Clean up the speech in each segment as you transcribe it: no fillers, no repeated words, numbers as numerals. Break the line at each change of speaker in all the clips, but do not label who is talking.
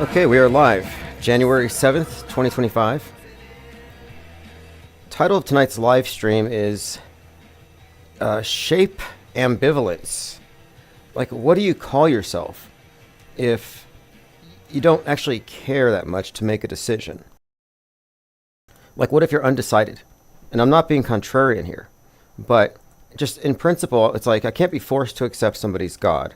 Okay, we are live. January 7th, 2025. Title of tonight's live stream is Shape Ambivalence. Like, what do you call yourself if you don't actually care that much to make a decision? Like, what if you're undecided? And I'm not being contrarian here, but just in principle, it's like I can't be forced to accept somebody's God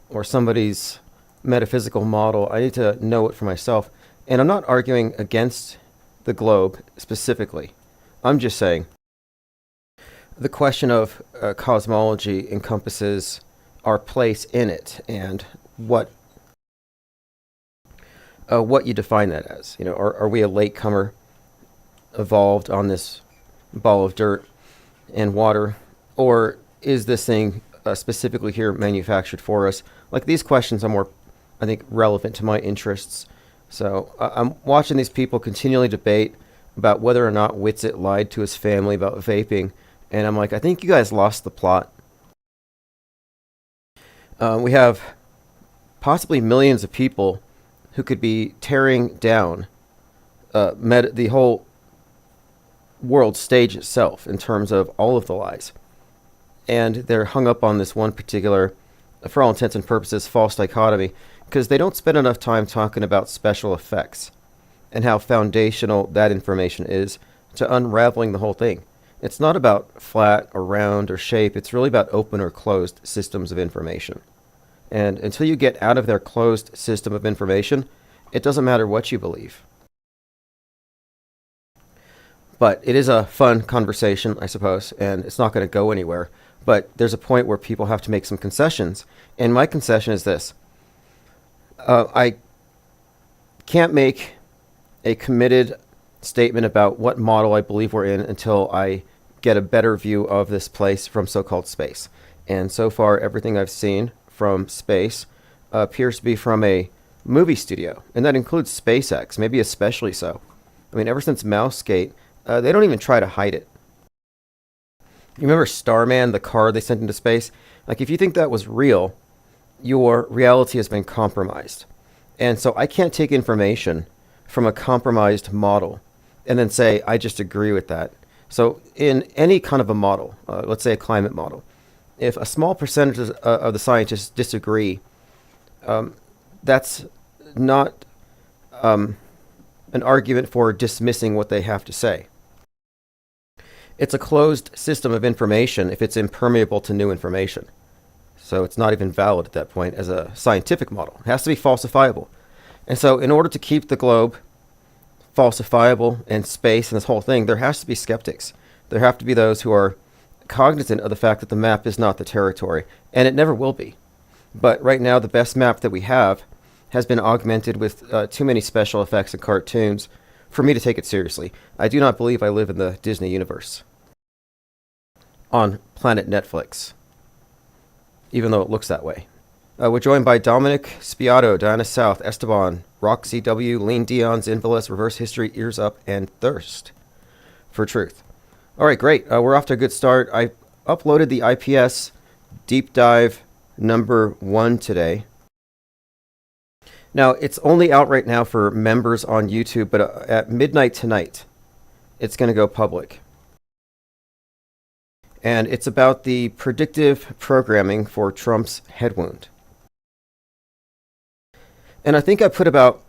or somebody's metaphysical model. I need to know it for myself. And I'm not arguing against the globe specifically. I'm just saying the question of cosmology encompasses our place in it and what you define that as. You know, are we a latecomer evolved on this ball of dirt and water, or is this thing specifically here manufactured for us? Like, these questions are more, I think, relevant to my interests. So I'm watching these people continually debate about whether or not Witsit lied to his family about vaping, and I'm like, I think you guys lost the plot. We have possibly millions of people who could be tearing down the whole world stage itself in terms of all of the lies. And they're hung up on this one particular, for all intents and purposes, false dichotomy, because they don't spend enough time talking about special effects and how foundational that information is to unraveling the whole thing. It's not about flat or round or shape. It's really about open or closed systems of information. And until you get out of their closed system of information, it doesn't matter what you believe. But it is a fun conversation, I suppose, and it's not going to go anywhere. But there's a point where people have to make some concessions. And my concession is this. I can't make a committed statement about what model I believe we're in until I get a better view of this place from so-called space. And so far, everything I've seen from space appears to be from a movie studio. And that includes SpaceX, maybe especially so. I mean, ever since Mousegate, they don't even try to hide it. You remember Starman, the car they sent into space? Like, if you think that was real, your reality has been compromised. And so I can't take information from a compromised model and then say, I just agree with that. So in any kind of a model, let's say a climate model, if a small percentage of the scientists disagree, that's not an argument for dismissing what they have to say. It's a closed system of information if it's impermeable to new information. So it's not even valid at that point as a scientific model. It has to be falsifiable. And so in order to keep the globe falsifiable and space and this whole thing, there has to be skeptics. There have to be those who are cognizant of the fact that the map is not the territory, and it never will be. But right now, the best map that we have has been augmented with too many special effects and cartoons for me to take it seriously. I do not believe I live in the Disney universe on Planet Netflix, even though it looks that way. We're joined by Dominic Spiato, Diana South, Esteban, Roxy W, Lean Dion's Invalus, Reverse History, Ears Up, and Thirst for Truth. All right, great. We're off to a good start. I uploaded the IPS Deep Dive number 1 today. Now, it's only out right now for members on YouTube, but at midnight tonight, it's going to go public. And it's about the predictive programming for Trump's head wound. And I think I put about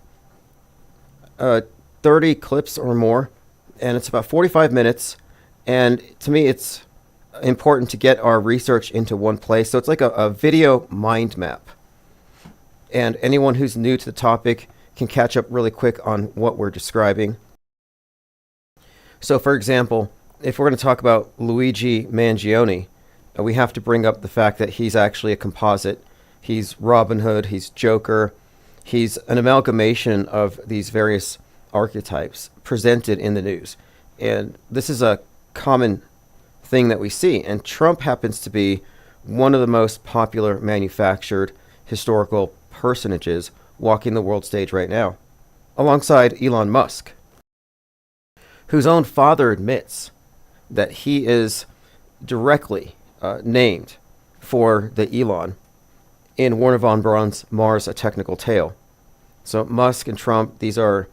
30 clips or more, and it's about 45 minutes. And to me, it's important to get our research into one place. So it's like a video mind map. And anyone who's new to the topic can catch up really quick on what we're describing. So, for example, if we're going to talk about Luigi Mangione, we have to bring up the fact that he's actually a composite. He's Robin Hood, he's Joker, he's an amalgamation of these various archetypes presented in the news. And this is a common thing that we see. And Trump happens to be one of the most popular manufactured historical personages walking the world stage right now, alongside Elon Musk, whose own father admits that he is directly named for the Elon in Wernher von Braun's Mars: A Technical Tale. So Musk and Trump, these are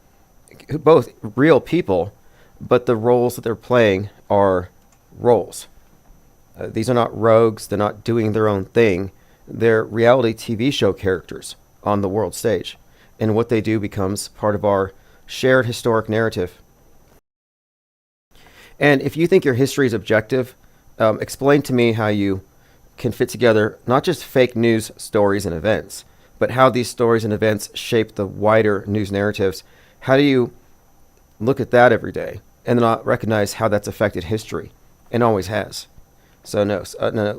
both real people, but the roles that they're playing are roles. These are not rogues. They're not doing their own thing. They're reality TV show characters on the world stage. And what they do becomes part of our shared historic narrative. And if you think your history is objective, explain to me how you can fit together not just fake news stories and events, but how these stories and events shape the wider news narratives. How do you look at that every day and not recognize how that's affected history and always has? So no,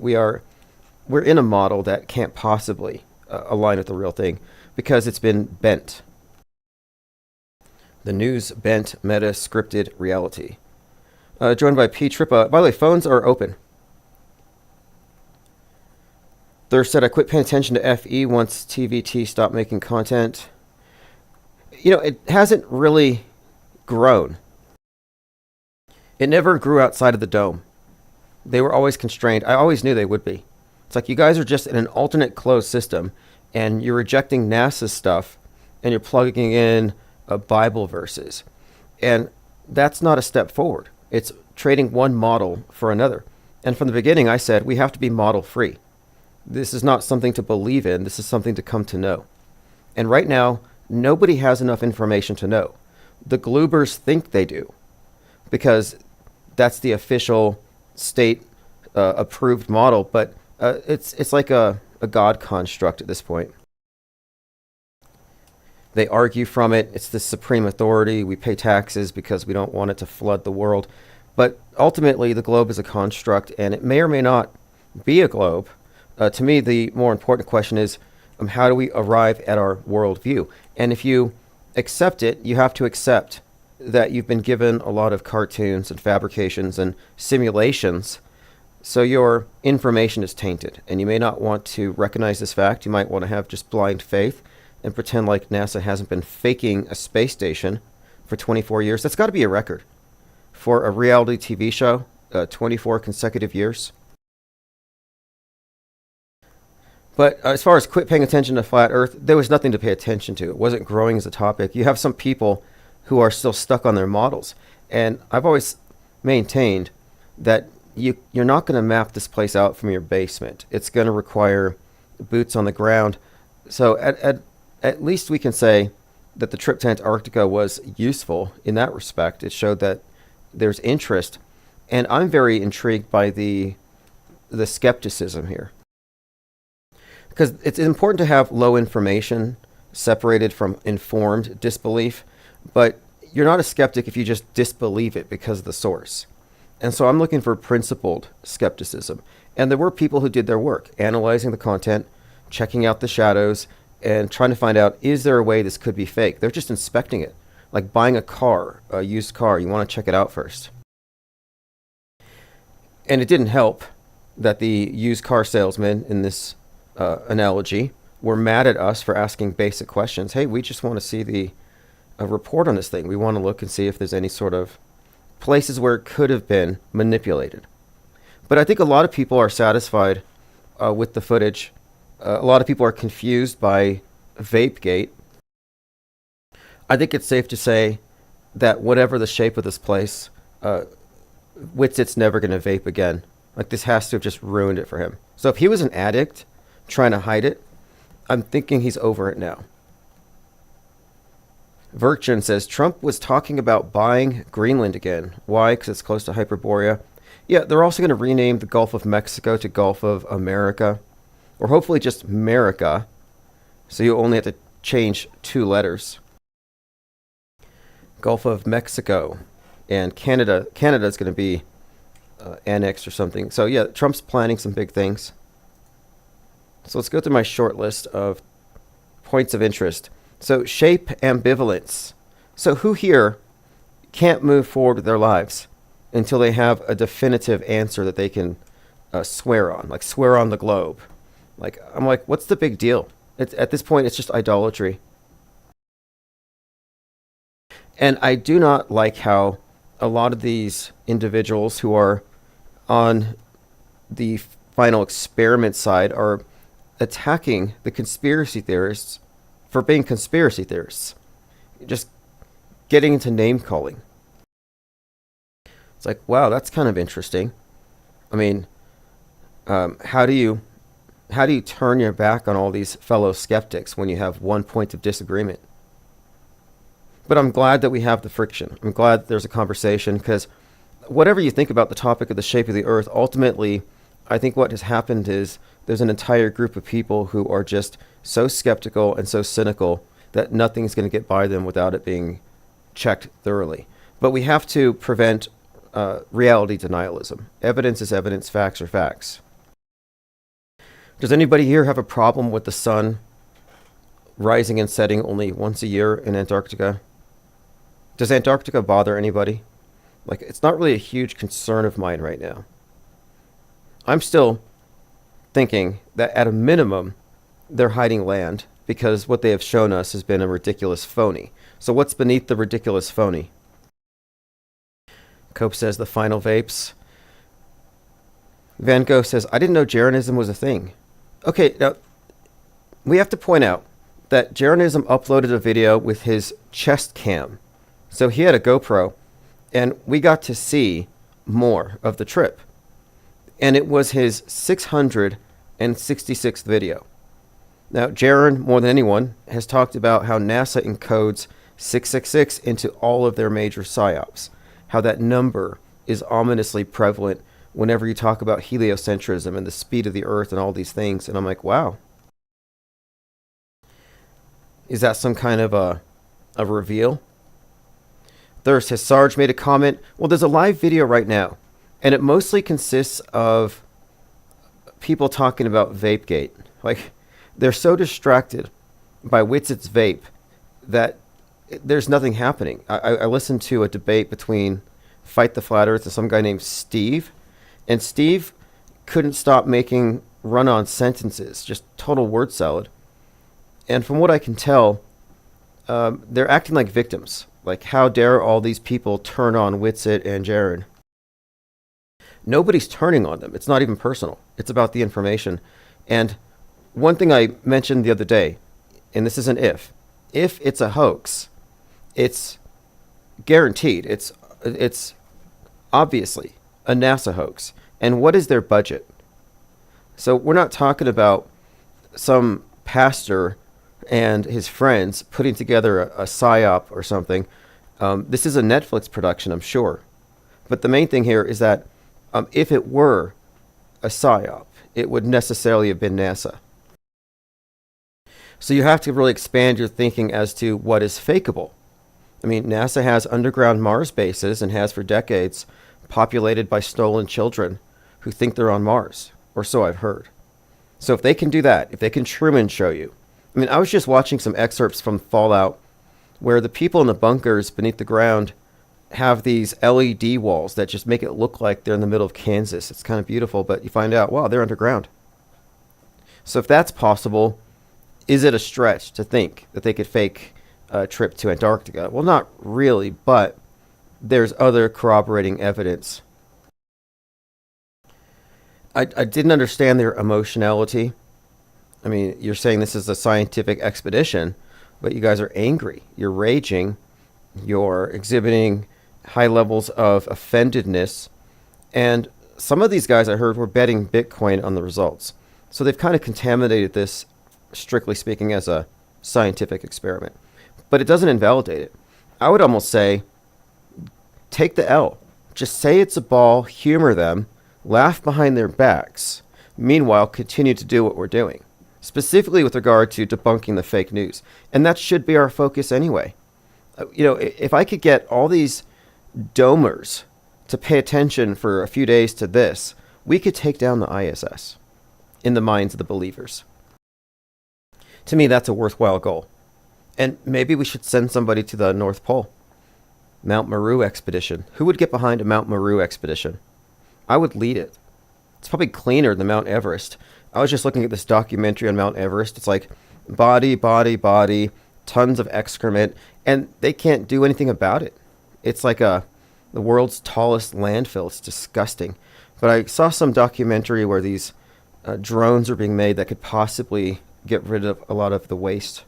we're in a model that can't possibly align with the real thing because it's been bent. The news bent meta scripted reality. Joined by P. Trippa. By the way, phones are open. Thirst said, I quit paying attention to FE once TVT stopped making content. It hasn't really grown. It never grew outside of the dome. They were always constrained. I always knew they would be. It's like you guys are just in an alternate closed system, and you're rejecting NASA's stuff, and you're plugging in Bible verses. And that's not a step forward. It's trading one model for another. And from the beginning, I said, we have to be model free. This is not something to believe in. This is something to come to know. And right now, nobody has enough information to know. The Gloobers think they do, because that's the official state approved model, but it's like a God construct at this point. They argue from it. It's the supreme authority. We pay taxes because we don't want it to flood the world. But ultimately, the globe is a construct, and it may or may not be a globe. To me, the more important question is, how do we arrive at our worldview? And if you accept it, you have to accept that you've been given a lot of cartoons and fabrications and simulations, so your information is tainted. And you may not want to recognize this fact. You might want to have just blind faith and pretend like NASA hasn't been faking a space station for 24 years. That's got to be a record for a reality TV show, 24 consecutive years. But as far as quit paying attention to flat Earth, there was nothing to pay attention to. It wasn't growing as a topic. You have some people who are still stuck on their models. And I've always maintained that you're not going to map this place out from your basement. It's going to require boots on the ground. So at least we can say that the trip to Antarctica was useful in that respect. It showed that there's interest. And I'm very intrigued by the skepticism here. Because it's important to have low information separated from informed disbelief, but you're not a skeptic if you just disbelieve it because of the source. And so I'm looking for principled skepticism. And there were people who did their work, analyzing the content, checking out the shadows, and trying to find out, is there a way this could be fake? They're just inspecting it. Like buying a car, a used car, you want to check it out first. And it didn't help that the used car salesmen in this analogy were mad at us for asking basic questions. Hey, we just want to see a report on this thing. We want to look and see if there's any sort of places where it could have been manipulated. But I think a lot of people are satisfied with the footage. A lot of people are confused by Vapegate. I think it's safe to say that whatever the shape of this place, Whitsett's never going to vape again. Like, this has to have just ruined it for him. So if he was an addict trying to hide it, I'm thinking he's over it now. Virgin says, Trump was talking about buying Greenland again. Why? Because it's close to Hyperborea. Yeah, they're also going to rename the Gulf of Mexico to Gulf of America. Or hopefully just America. So you only have to change 2 letters. Gulf of Mexico. And Canada is going to be annexed or something. So yeah, Trump's planning some big things. So let's go through my short list of points of interest. So shape ambivalence. So who here can't move forward with their lives until they have a definitive answer that they can swear on, like swear on the globe? Like, I'm like, what's the big deal? At this point, it's just idolatry. And I do not like how a lot of these individuals who are on the final experiment side are attacking the conspiracy theorists for being conspiracy theorists. Just getting into name calling. It's like, wow, that's kind of interesting. I mean, how do you turn your back on all these fellow skeptics when you have one point of disagreement? But I'm glad that we have the friction. I'm glad there's a conversation, because whatever you think about the topic of the shape of the earth, ultimately, I think what has happened is there's an entire group of people who are just so skeptical and so cynical that nothing's going to get by them without it being checked thoroughly. But we have to prevent reality denialism. Evidence is evidence, facts are facts. Does anybody here have a problem with the sun rising and setting only once a year in Antarctica? Does Antarctica bother anybody? Like, it's not really a huge concern of mine right now. I'm still thinking that at a minimum, they're hiding land, because what they have shown us has been a ridiculous phony. So what's beneath the ridiculous phony? Cope says the final vapes. Van Gogh says, I didn't know Jeranism was a thing. Okay, now, we have to point out that Jeranism uploaded a video with his chest cam. So he had a GoPro, and we got to see more of the trip. And it was his 666th video. Now, Jaron, more than anyone, has talked about how NASA encodes 666 into all of their major psyops, how that number is ominously prevalent whenever you talk about heliocentrism and the speed of the Earth and all these things. And I'm like, wow. Is that some kind of a reveal? Thirst has Sarge made a comment. Well, there's a live video right now, and it mostly consists of people talking about Vapegate. Like, they're so distracted by Witset's vape that there's nothing happening. I listened to a debate between Fight the Flat Earth and some guy named Steve, and Steve couldn't stop making run-on sentences, just total word salad. And from what I can tell, they're acting like victims. Like, how dare all these people turn on Witset and Jaron? Nobody's turning on them. It's not even personal. It's about the information. And one thing I mentioned the other day, and this is an if it's a hoax, it's guaranteed. It's obviously a NASA hoax. And what is their budget? So we're not talking about some pastor and his friends putting together a psyop or something. This is a Netflix production, I'm sure. But the main thing here is that if it were a psyop, it would necessarily have been NASA. So you have to really expand your thinking as to what is fakeable. I mean, NASA has underground Mars bases, and has for decades, populated by stolen children who think they're on Mars, or so I've heard. So if they can do that, if they can Truman show you. I mean, I was just watching some excerpts from Fallout where the people in the bunkers beneath the ground have these LED walls that just make it look like they're in the middle of Kansas. It's kind of beautiful, but you find out, wow, they're underground. So if that's possible, is it a stretch to think that they could fake a trip to Antarctica? Well, not really, but there's other corroborating evidence. I didn't understand their emotionality. I mean, you're saying this is a scientific expedition, but you guys are angry. You're raging. You're exhibiting high levels of offendedness. And some of these guys I heard were betting Bitcoin on the results. So they've kind of contaminated this, strictly speaking, as a scientific experiment. But it doesn't invalidate it. I would almost say, take the L. Just say it's a ball, humor them, laugh behind their backs. Meanwhile, continue to do what we're doing, specifically with regard to debunking the fake news. And that should be our focus anyway. If I could get all these domers to pay attention for a few days to this, we could take down the ISS in the minds of the believers. To me, that's a worthwhile goal. And maybe we should send somebody to the North Pole. Mount Meru expedition. Who would get behind a Mount Meru expedition? I would lead it. It's probably cleaner than Mount Everest. I was just looking at this documentary on Mount Everest. It's like body, tons of excrement, and they can't do anything about it. It's like the world's tallest landfill. It's disgusting. But I saw some documentary where these drones are being made that could possibly get rid of a lot of the waste.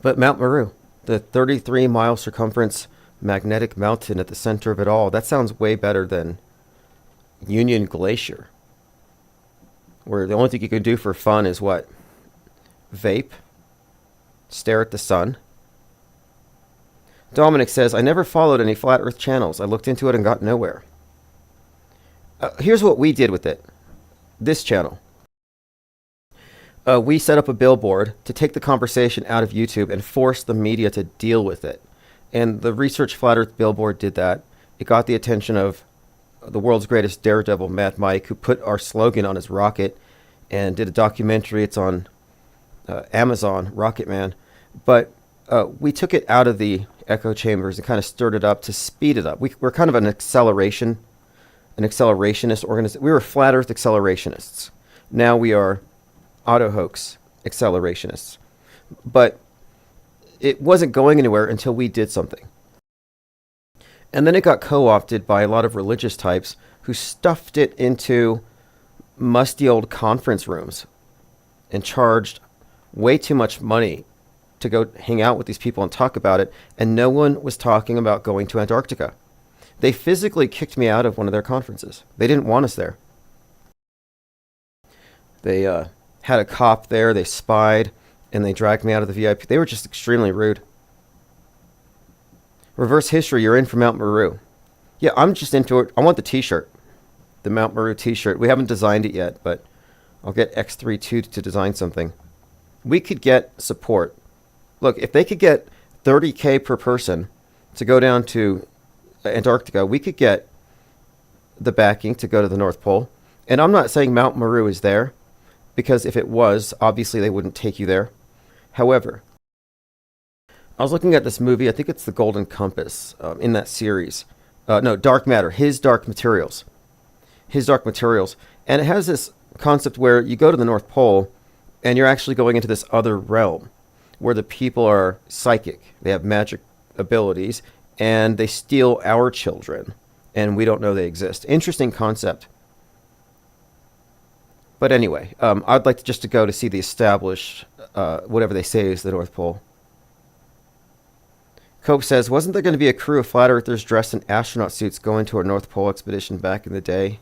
But Mount Meru, the 33-mile circumference magnetic mountain at the center of it all, that sounds way better than Union Glacier, where the only thing you can do for fun is what? Vape? Stare at the sun? Dominic says, I never followed any flat earth channels. I looked into it and got nowhere. Here's what we did with it. This channel. We set up a billboard to take the conversation out of YouTube and force the media to deal with it. And the Research Flat Earth billboard did that. It got the attention of the world's greatest daredevil, Mad Mike, who put our slogan on his rocket and did a documentary. It's on Amazon, Rocket Man. But we took it out of the echo chambers and kind of stirred it up to speed it up. We're kind of an accelerationist organization. We were flat earth accelerationists. Now we are auto hoax accelerationists. But it wasn't going anywhere until we did something. And then it got co-opted by a lot of religious types who stuffed it into musty old conference rooms and charged way too much money to go hang out with these people and talk about it. And no one was talking about going to Antarctica. They physically kicked me out of one of their conferences. They didn't want us there. They had a cop there, they spied, and they dragged me out of the VIP. They were just extremely rude. Reverse history, you're in for Mount Meru. Yeah, I'm just into it. I want the t-shirt. The Mount Meru t-shirt. We haven't designed it yet, but I'll get X32 to design something. We could get support. Look, if they could get 30K per person to go down to Antarctica, we could get the backing to go to the North Pole. And I'm not saying Mount Meru is there, because if it was, obviously they wouldn't take you there. However, I was looking at this movie, I think it's The Golden Compass, in that series. No, Dark Matter, His Dark Materials. His Dark Materials. And it has this concept where you go to the North Pole, and you're actually going into this other realm, where the people are psychic. They have magic abilities, and they steal our children, and we don't know they exist. Interesting concept. But anyway, I'd like to go to see the established, whatever they say is the North Pole. Cope says, wasn't there going to be a crew of flat earthers dressed in astronaut suits going to a North Pole expedition back in the day?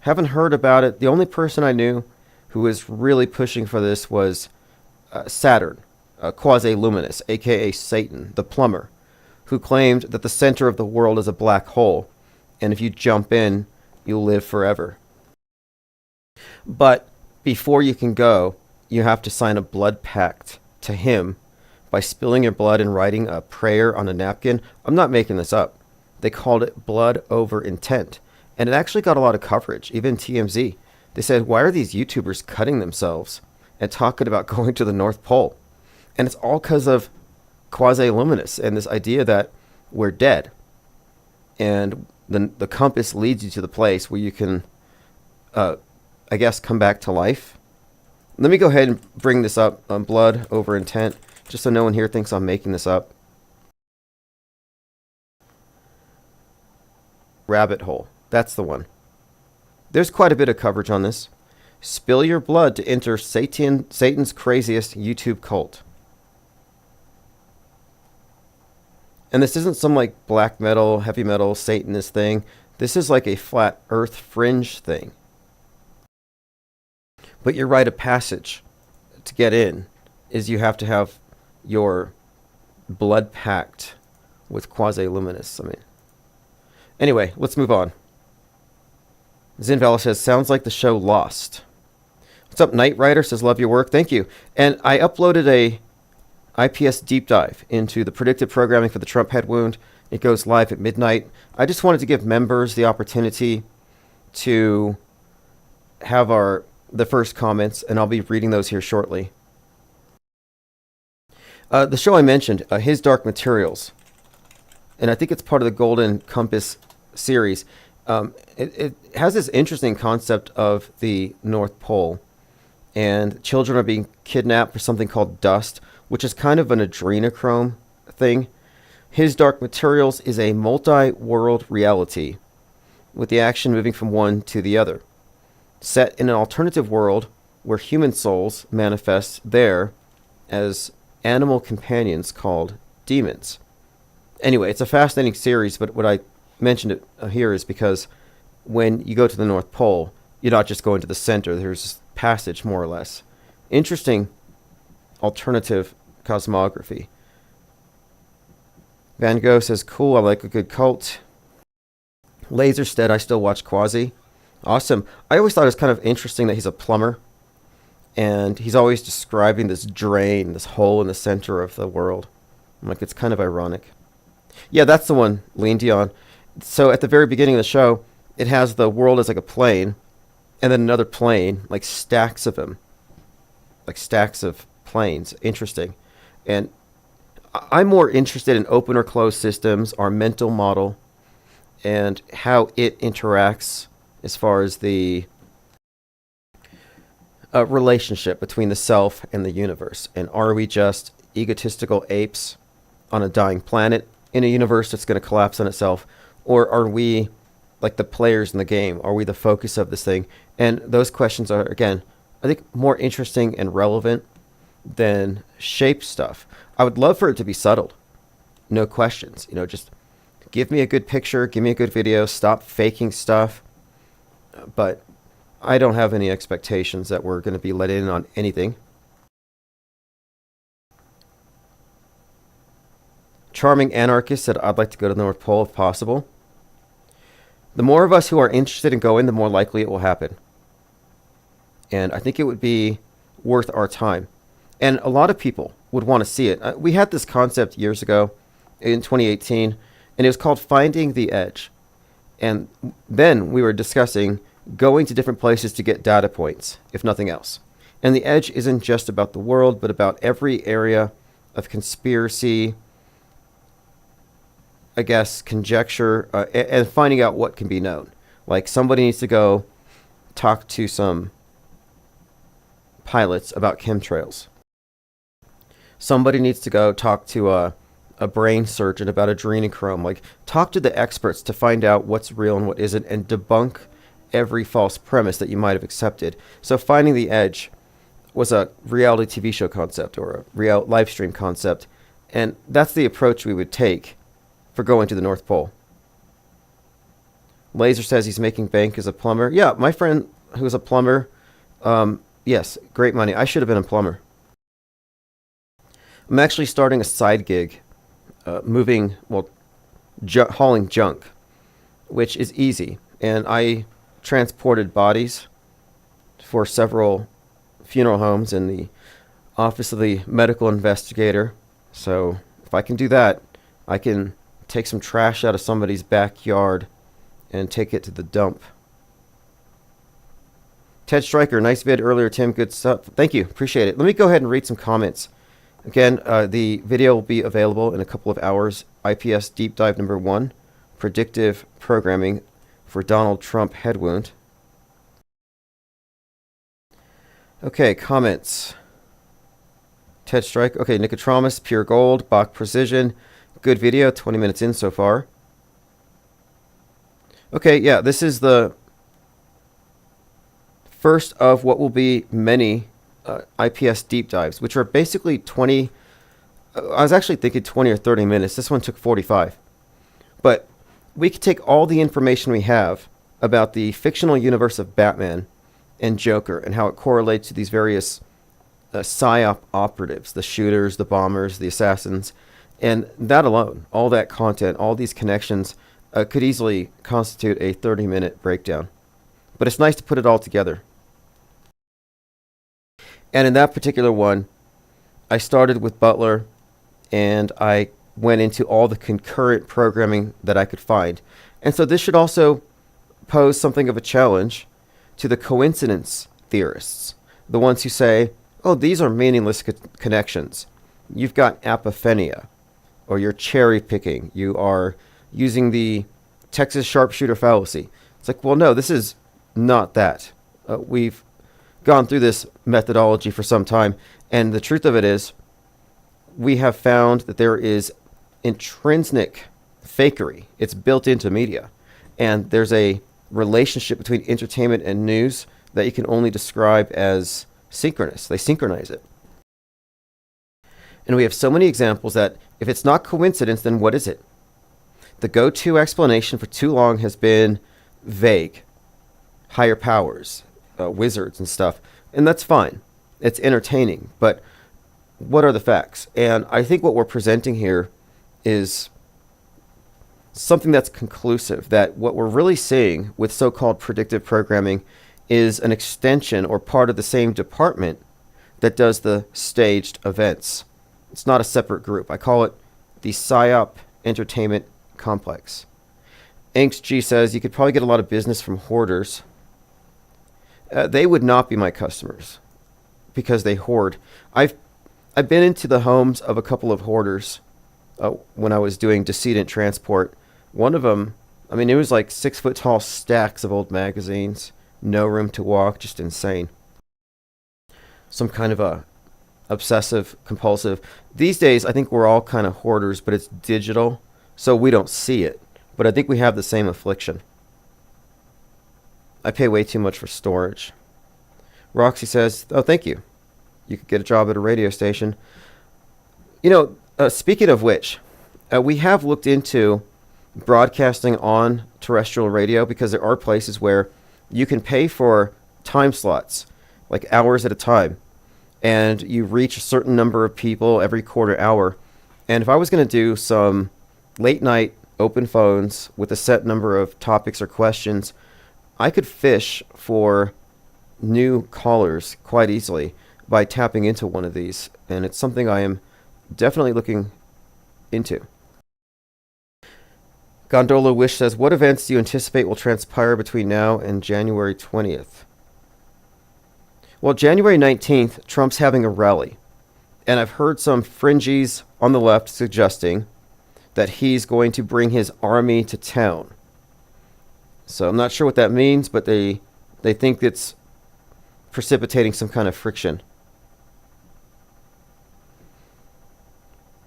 Haven't heard about it. The only person I knew who was really pushing for this was Saturn, quasi-luminous, aka Satan, the plumber, who claimed that the center of the world is a black hole, and if you jump in, you'll live forever. But before you can go, you have to sign a blood pact to him by spilling your blood and writing a prayer on a napkin. I'm not making this up. They called it blood over intent. And it actually got a lot of coverage, even TMZ. They said, why are these YouTubers cutting themselves and talking about going to the North Pole? And it's all because of quasi-luminous and this idea that we're dead. And the compass leads you to the place where you can, I guess, come back to life. Let me go ahead and bring this up on blood over intent, just so no one here thinks I'm making this up. Rabbit hole. That's the one. There's quite a bit of coverage on this. Spill your blood to enter Satan's craziest YouTube cult. And this isn't some like black metal, heavy metal, Satanist thing. This is like a flat earth fringe thing. But your rite of passage to get in is you have to have your blood pact with quasi-luminous. Anyway, let's move on. Zinvala says, sounds like the show Lost. What's up, Knight Rider? Says, love your work. Thank you. And I uploaded a IPS deep dive into the predictive programming for the Trump head wound. It goes live at midnight. I just wanted to give members the opportunity to have the first comments, and I'll be reading those here shortly. The show I mentioned, His Dark Materials, and I think it's part of the Golden Compass series. It has this interesting concept of the North Pole, and children are being kidnapped for something called dust, which is kind of an adrenochrome thing. His Dark Materials is a multi-world reality, with the action moving from one to the other, set in an alternative world where human souls manifest there as animal companions called demons. Anyway, it's a fascinating series, but what I mentioned it here is because when you go to the North Pole, you're not just going to the center. There's a passage, more or less. Interesting alternative cosmography. Van Gogh says, cool, I like a good cult. Laserstead, I still watch Quasi. Awesome. I always thought it was kind of interesting that he's a plumber, and he's always describing this drain, this hole in the center of the world. I'm like, it's kind of ironic. Yeah, that's the one, Lean Dion. So at the very beginning of the show, it has the world as like a plane, and then another plane, like stacks of them. Like stacks of planes. Interesting. And I'm more interested in open or closed systems, our mental model, and how it interacts as far as the relationship between the self and the universe. And are we just egotistical apes on a dying planet in a universe that's going to collapse on itself? Or are we like the players in the game? Are we the focus of this thing? And those questions are, again, I think more interesting and relevant than shape stuff. I would love for it to be subtle. No questions. Just give me a good picture, give me a good video, stop faking stuff. But I don't have any expectations that we're going to be let in on anything. Charming Anarchist said, I'd like to go to the North Pole if possible. The more of us who are interested in going, the more likely it will happen. And I think it would be worth our time. And a lot of people would want to see it. We had this concept years ago in 2018, and it was called Finding the Edge. And then we were discussing going to different places to get data points, if nothing else. And the edge isn't just about the world, but about every area of conspiracy, I guess, conjecture, and finding out what can be known. Like somebody needs to go talk to some pilots about chemtrails. Somebody needs to go talk to a brain surgeon about adrenochrome. Like, talk to the experts to find out what's real and what isn't, and debunk every false premise that you might have accepted. So Finding the Edge was a reality TV show concept or a real live stream concept, and that's the approach we would take for going to the North Pole. Laser says he's making bank as a plumber. Yeah, my friend who was a plumber, yes, great money. I should have been a plumber. I'm actually starting a side gig, hauling junk, which is easy. And I transported bodies for several funeral homes in the office of the medical investigator. So if I can do that, I can take some trash out of somebody's backyard and take it to the dump. Ted Stryker, nice vid earlier, Tim. Good stuff. Thank you. Appreciate it. Let me go ahead and read some comments. Again, the video will be available in a couple of hours. IPS Deep Dive number 1, Predictive Programming for Donald Trump Head Wound. Okay, comments. Ted Strike. Okay, Nicotramus, Pure Gold, Bach Precision. Good video, 20 minutes in so far. Okay, yeah, this is the first of what will be many IPS deep dives, which are basically 20. I was actually thinking 20 or 30 minutes. This one took 45. But we could take all the information we have about the fictional universe of Batman and Joker and how it correlates to these various PSYOP operatives, the shooters, the bombers, the assassins, and that alone, all that content, all these connections could easily constitute a 30-minute breakdown. But it's nice to put it all together. And in that particular one, I started with Butler, and I went into all the concurrent programming that I could find. And so this should also pose something of a challenge to the coincidence theorists, the ones who say, oh, these are meaningless connections. You've got apophenia, or you're cherry picking. You are using the Texas sharpshooter fallacy. It's like, well, no, this is not that. We've gone through this methodology for some time, and the truth of it is we have found that there is intrinsic fakery. It's built into media, and there's a relationship between entertainment and news that you can only describe as synchronous. They synchronize it. And we have so many examples that if it's not coincidence, then what is it? The go-to explanation for too long has been vague. Higher powers, wizards and stuff. And that's fine. It's entertaining. But what are the facts? And I think what we're presenting here is something that's conclusive, that what we're really seeing with so-called predictive programming is an extension or part of the same department that does the staged events. It's not a separate group. I call it the PSYOP Entertainment Complex. Inks G says you could probably get a lot of business from hoarders. They would not be my customers because they hoard. I've been into the homes of a couple of hoarders when I was doing decedent transport. One of them, I mean, it was like 6-foot tall stacks of old magazines, no room to walk, just insane. Some kind of a obsessive compulsive. These days, I think we're all kind of hoarders, but it's digital, so we don't see it. But I think we have the same affliction. I pay way too much for storage. Roxy says, oh, thank you. You could get a job at a radio station. You know, speaking of which, we have looked into broadcasting on terrestrial radio because there are places where you can pay for time slots, like hours at a time, and you reach a certain number of people every quarter hour. And if I was going to do some late night open phones with a set number of topics or questions, I could fish for new callers quite easily by tapping into one of these. And it's something I am definitely looking into. Gondola Wish says, what events do you anticipate will transpire between now and January 20th? Well, January 19th, Trump's having a rally. And I've heard some fringies on the left suggesting that he's going to bring his army to town. So I'm not sure what that means, but they think it's precipitating some kind of friction.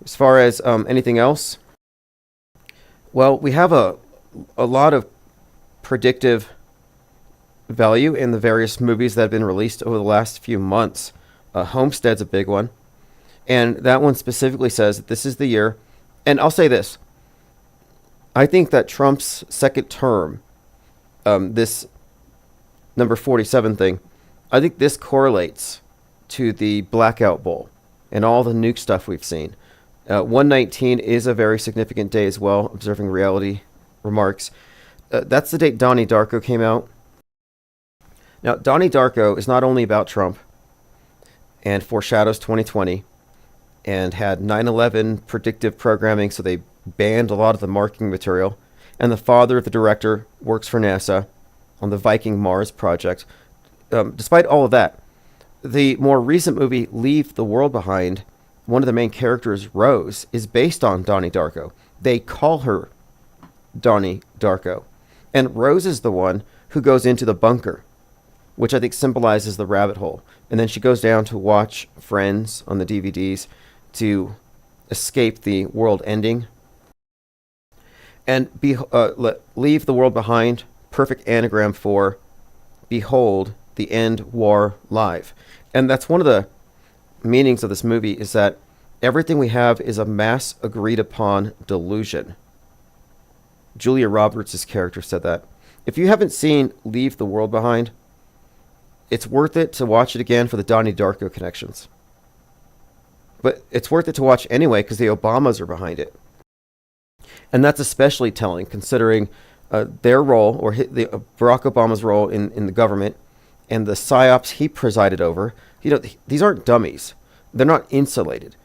As far as anything else, well, we have a lot of predictive value in the various movies that have been released over the last few months. Homestead's a big one. And that one specifically says that this is the year. And I'll say this. I think that Trump's second term, this number 47 thing, I think this correlates to the Blackout Bowl and all the nuke stuff we've seen. 119 is a very significant day as well, Observing Reality remarks. That's the date Donnie Darko came out. Now, Donnie Darko is not only about Trump and foreshadows 2020 and had 9/11 predictive programming, so they banned a lot of the marketing material. And the father of the director works for NASA on the Viking Mars project. Despite all of that, the more recent movie, Leave the World Behind, one of the main characters, Rose, is based on Donnie Darko. They call her Donnie Darko. And Rose is the one who goes into the bunker, which I think symbolizes the rabbit hole. And then she goes down to watch Friends on the DVDs to escape the world ending. And Leave the World Behind, perfect anagram for Behold the End War Live. And that's one of the meanings of this movie, is that everything we have is a mass agreed upon delusion. Julia Roberts' character said that. If you haven't seen Leave the World Behind, it's worth it to watch it again for the Donnie Darko connections. But it's worth it to watch anyway because the Obamas are behind it. And that's especially telling considering their role, or Barack Obama's role in the government, and the psyops he presided over. You know, these aren't dummies. They're not insulated.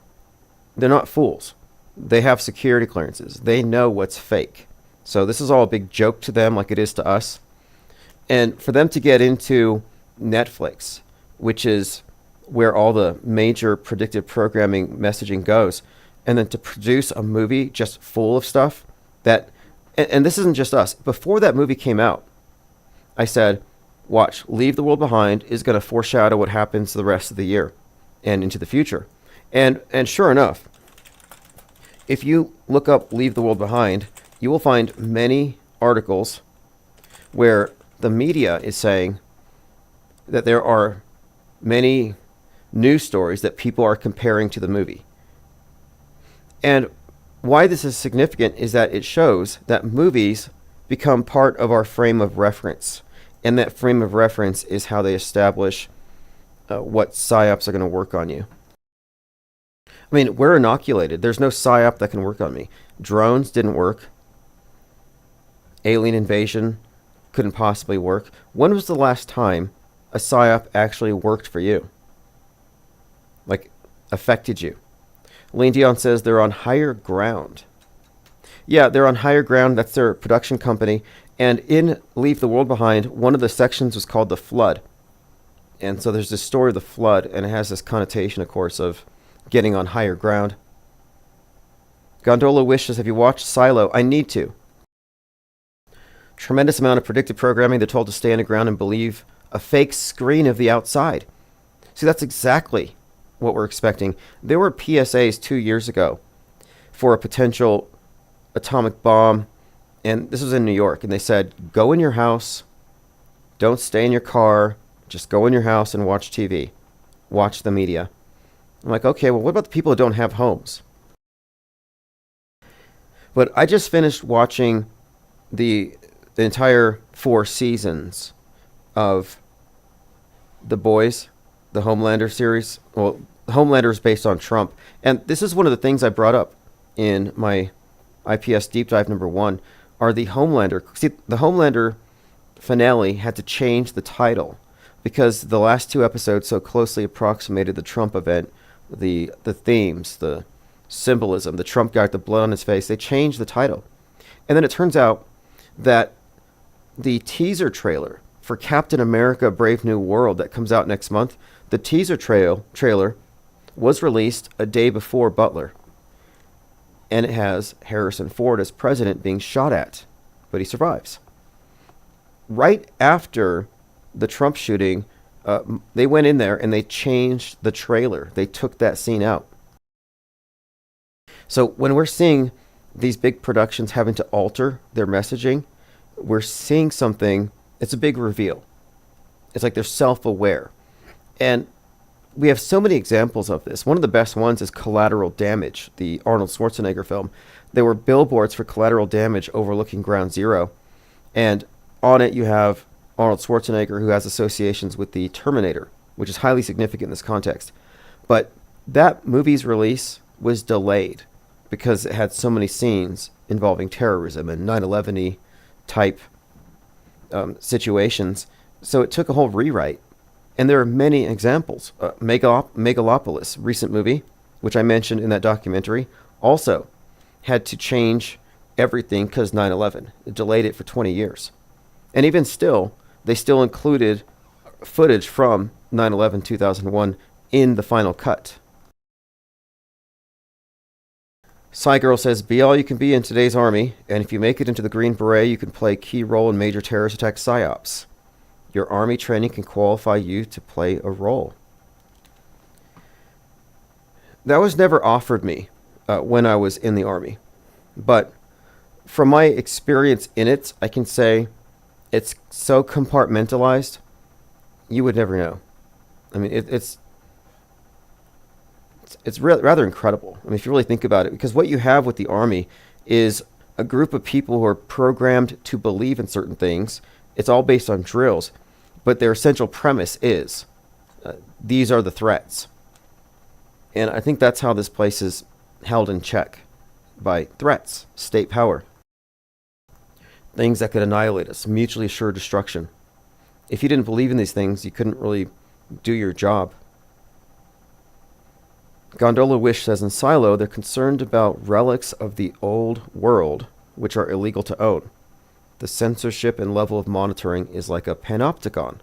They're not fools. They have security clearances. They know what's fake. So this is all a big joke to them, like it is to us. And for them to get into Netflix, which is where all the major predictive programming messaging goes, and then to produce a movie just full of stuff that, and this isn't just us. Before that movie came out, I said, watch, Leave the World Behind is going to foreshadow what happens the rest of the year and into the future. And sure enough, if you look up Leave the World Behind, you will find many articles where the media is saying that there are many news stories that people are comparing to the movie. And why this is significant is that it shows that movies become part of our frame of reference. And that frame of reference is how they establish what psyops are going to work on you. I mean, we're inoculated. There's no psyop that can work on me. Drones didn't work. Alien invasion couldn't possibly work. When was the last time a psyop actually worked for you? Like, affected you? Lane Dion says they're on higher ground. Yeah, they're on higher ground. That's their production company. And in Leave the World Behind, one of the sections was called The Flood. And so there's this story of the flood, and it has this connotation, of course, of getting on higher ground. Gondola wishes, have you watched Silo? I need to. Tremendous amount of predictive programming. They're told to stay underground and believe a fake screen of the outside. See, that's exactly what we're expecting. There were PSAs 2 years ago for a potential atomic bomb, and this was in New York, and they said, go in your house, don't stay in your car, just go in your house and watch TV, watch the media. I'm like, okay, well, what about the people who don't have homes? But I just finished watching the entire 4 seasons of The Boys, the Homelander series. Well, Homelander is based on Trump. And this is one of the things I brought up in my IPS Deep Dive number 1, are the Homelander. See, the Homelander finale had to change the title because the last 2 episodes so closely approximated the Trump event, the themes, the symbolism, the Trump guy with the blood on his face. They changed the title. And then it turns out that the teaser trailer for Captain America Brave New World that comes out next month, the teaser trailer was released a day before Butler. And it has Harrison Ford as president being shot at, but he survives. Right after the Trump shooting, they went in there and they changed the trailer. They took that scene out. So when we're seeing these big productions having to alter their messaging, we're seeing something, it's a big reveal. It's like they're self-aware. And we have so many examples of this. One of the best ones is Collateral Damage, the Arnold Schwarzenegger film. There were billboards for Collateral Damage overlooking Ground Zero. And on it you have Arnold Schwarzenegger, who has associations with the Terminator, which is highly significant in this context. But that movie's release was delayed because it had so many scenes involving terrorism and 9/11-y type situations. So it took a whole rewrite. And there are many examples. Megalopolis, recent movie, which I mentioned in that documentary, also had to change everything because 9/11. It delayed it for 20 years. And even still, they still included footage from 9/11 2001 in the final cut. Girl says, be all you can be in today's army, and if you make it into the Green Beret, you can play a key role in major terrorist attack psyops. Your army training can qualify you to play a role. That was never offered me when I was in the army. But from my experience in it, I can say it's so compartmentalized, you would never know. I mean, it's rather incredible. I mean, if you really think about it, because what you have with the army is a group of people who are programmed to believe in certain things. It's all based on drills, but their essential premise is these are the threats. And I think that's how this place is held in check, by threats, state power, things that could annihilate us, mutually assured destruction. If you didn't believe in these things, you couldn't really do your job. Gondola Wish says in Silo, they're concerned about relics of the old world, which are illegal to own. The censorship and level of monitoring is like a panopticon.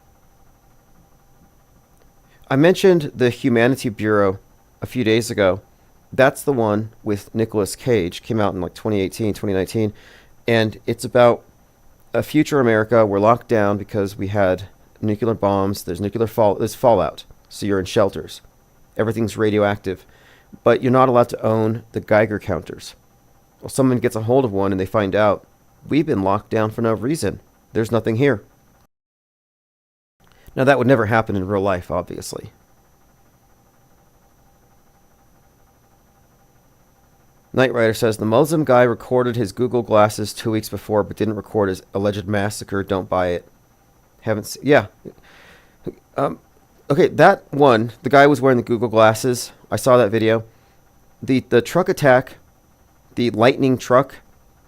I mentioned the Humanity Bureau a few days ago. That's the one with Nicolas Cage. Came out in like 2018, 2019. And it's about a future America. We're locked down because we had nuclear bombs. There's there's fallout. So you're in shelters. Everything's radioactive. But you're not allowed to own the Geiger counters. Well, someone gets a hold of one and they find out, we've been locked down for no reason. There's nothing here. Now, that would never happen in real life, obviously. Knight Rider says the Muslim guy recorded his Google glasses 2 weeks before, but didn't record his alleged massacre. Don't buy it. Haven't seen. Yeah. Okay, that one. The guy was wearing the Google glasses. I saw that video. The truck attack, the lightning truck,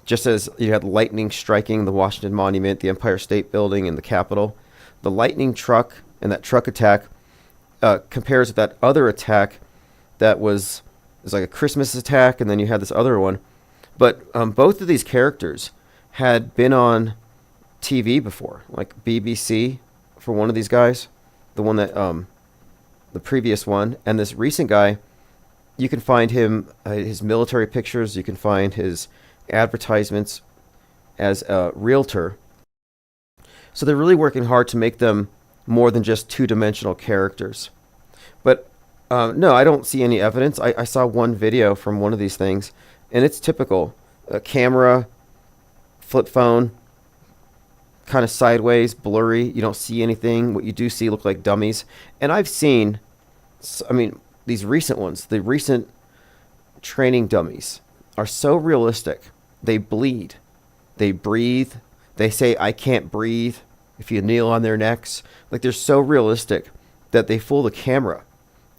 just as you had lightning striking the Washington Monument, the Empire State Building, and the Capitol. The lightning truck and that truck attack compares with that other attack that was like a Christmas attack, and then you had this other one. But both of these characters had been on TV before, like BBC for one of these guys, the one that the previous one, and this recent guy. You can find him his military pictures. You can find his advertisements as a realtor. So they're really working hard to make them more than just two-dimensional characters. But no, I don't see any evidence. I saw one video from one of these things, and it's typical. A camera, flip phone, kind of sideways, blurry. You don't see anything. What you do see look like dummies. And I've seen, these recent ones, the recent training dummies are so realistic. They bleed. They breathe. They say, "I can't breathe," if you kneel on their necks. Like, they're so realistic that they fool the camera.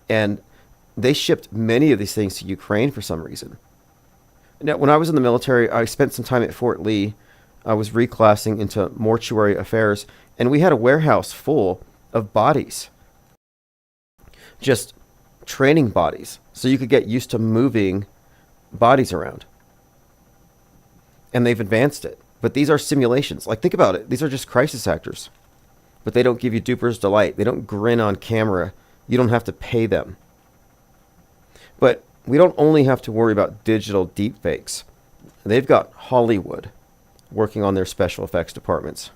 And they shipped many of these things to Ukraine for some reason. Now, when I was in the military, I spent some time at Fort Lee. I was reclassing into mortuary affairs, and we had a warehouse full of bodies. Just training bodies. So you could get used to moving bodies around. And they've advanced it. But these are simulations. Like, think about it. These are just crisis actors. But they don't give you duper's delight. They don't grin on camera. You don't have to pay them. But we don't only have to worry about digital deepfakes. They've got Hollywood working on their special effects departments.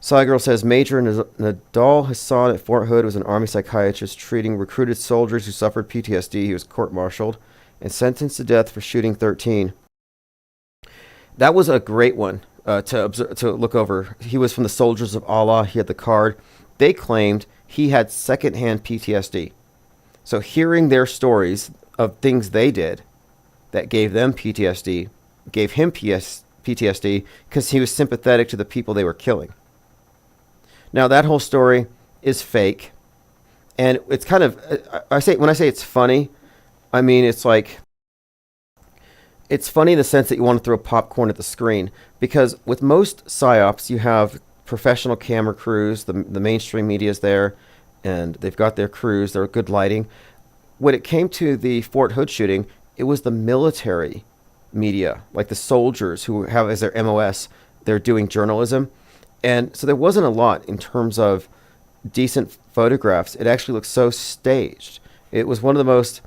Cygirl says Major Nadal Hassan at Fort Hood was an Army psychiatrist treating recruited soldiers who suffered PTSD. He was court-martialed and sentenced to death for shooting 13. That was a great one to look over. He was from the Soldiers of Allah. He had the card. They claimed he had secondhand PTSD. So hearing their stories of things they did that gave them PTSD, gave him PTSD because he was sympathetic to the people they were killing. Now, that whole story is fake. And it's kind of, when I say it's funny, I mean it's like, it's funny in the sense that you want to throw popcorn at the screen. Because with most PSYOPs, you have professional camera crews, the mainstream media is there, and they've got their crews, they're good lighting. When it came to the Fort Hood shooting, it was the military media, like the soldiers who have as their MOS, they're doing journalism. And so there wasn't a lot in terms of decent photographs. It actually looked so staged. It was one of the most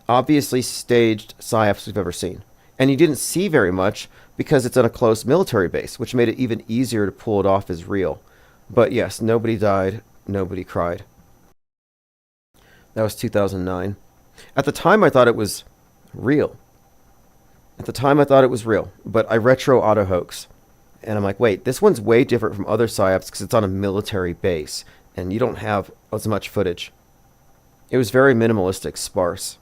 obviously staged PSYOPs we've ever seen. And you didn't see very much because it's on a close military base, which made it even easier to pull it off as real. But yes, nobody died, nobody cried. That was 2009. At the time, I thought it was real. But I retro auto hoax. And I'm like, wait, this one's way different from other PSYOPs because it's on a military base and you don't have as much footage. It was very minimalistic, sparse.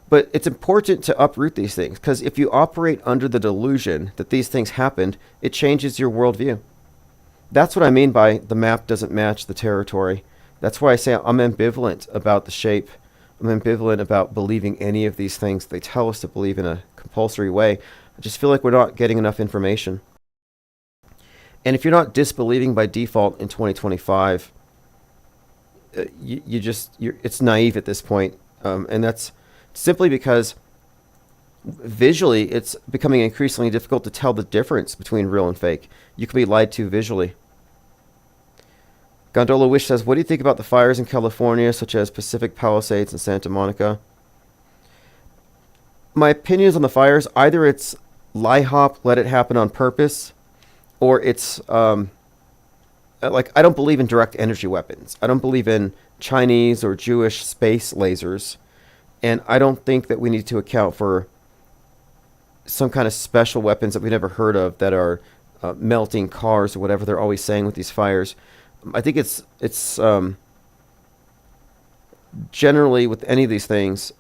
But it's important to uproot these things because if you operate under the delusion that these things happened, it changes your worldview. That's what I mean by the map doesn't match the territory. That's why I say I'm ambivalent about the shape. I'm ambivalent about believing any of these things they tell us to believe in a compulsory way. I just feel like we're not getting enough information. And if you're not disbelieving by default in 2025, it's naive at this point. And that's simply because visually it's becoming increasingly difficult to tell the difference between real and fake. You can be lied to visually. Gondola Wish says, what do you think about the fires in California, such as Pacific Palisades and Santa Monica? My opinions on the fires, either it's lie hop, let it happen on purpose, or it's I don't believe in direct energy weapons. I don't believe in Chinese or Jewish space lasers, and I don't think that we need to account for some kind of special weapons that we never heard of that are melting cars or whatever they're always saying with these fires. I think it's generally, with any of these things,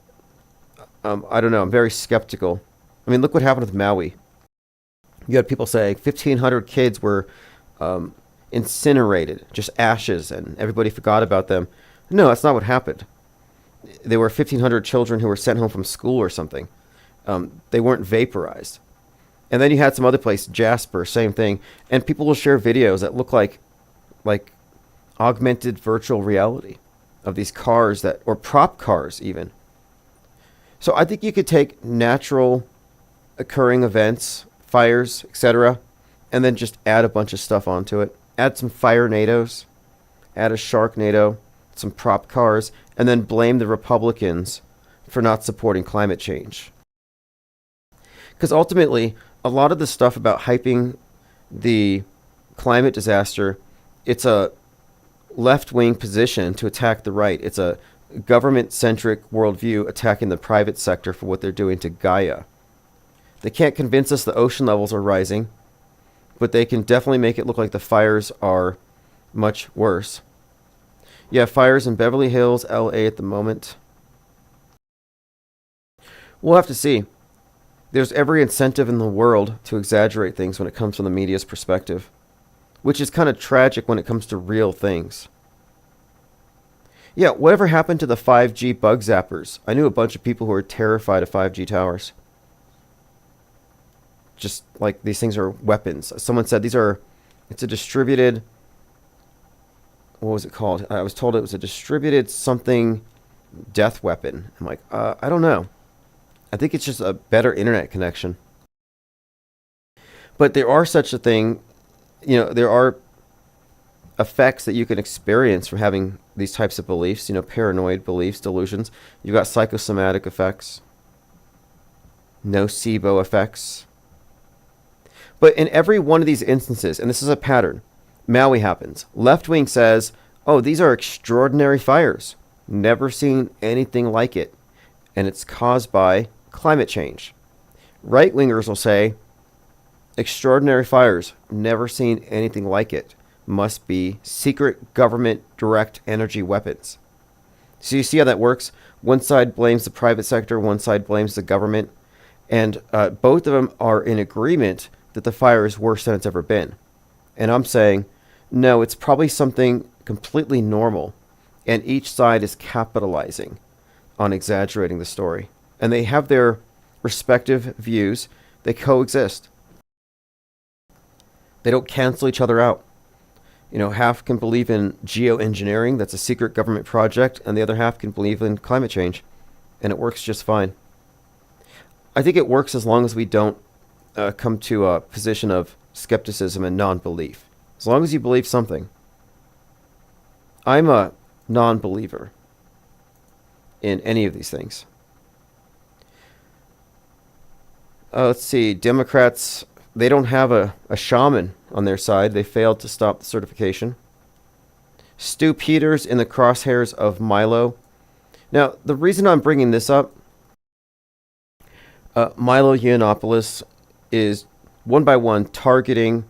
I don't know. I'm very skeptical. I mean, look what happened with Maui. You had people saying 1,500 kids were um, incinerated, just ashes, and everybody forgot about them. No, that's not what happened. There were 1,500 children who were sent home from school or something. They weren't vaporized. And then you had some other place, Jasper, same thing. And people will share videos that look like augmented virtual reality of these cars that, or prop cars even. So I think you could take natural occurring events, fires, etc., and then just add a bunch of stuff onto it. Add some fire nados, add a sharknado, some prop cars, and then blame the Republicans for not supporting climate change. Because ultimately, a lot of the stuff about hyping the climate disaster, it's a left-wing position to attack the right. It's a government-centric worldview attacking the private sector for what they're doing to Gaia. They can't convince us the ocean levels are rising, but they can definitely make it look like the fires are much worse. You have fires in Beverly Hills, LA at the moment. We'll have to see. There's every incentive in the world to exaggerate things when it comes from the media's perspective, which is kind of tragic when it comes to real things. Yeah, whatever happened to the 5G bug zappers? I knew a bunch of people who were terrified of 5G towers. Just like these things are weapons. Someone said it's a distributed, what was it called? I was told it was a distributed something death weapon. I'm like, I don't know. I think it's just a better internet connection. But there are such a thing, there are effects that you can experience from having these types of beliefs, paranoid beliefs, delusions. You've got psychosomatic effects, nocebo effects. But in every one of these instances, and this is a pattern, Maui happens. Left wing says, oh, these are extraordinary fires. Never seen anything like it. And it's caused by climate change. Right wingers will say, extraordinary fires. Never seen anything like it. Must be secret government direct energy weapons. So you see how that works? One side blames the private sector, one side blames the government. And both of them are in agreement that the fire is worse than it's ever been. And I'm saying, no, it's probably something completely normal. And each side is capitalizing on exaggerating the story. And they have their respective views. They coexist. They don't cancel each other out. Half can believe in geoengineering, that's a secret government project, and the other half can believe in climate change. And it works just fine. I think it works as long as we don't come to a position of skepticism and non-belief. As long as you believe something. I'm a non-believer in any of these things. Let's see. Democrats, they don't have a shaman on their side. They failed to stop the certification. Stu Peters in the crosshairs of Milo. Now, the reason I'm bringing this up, Milo Yiannopoulos is one by one targeting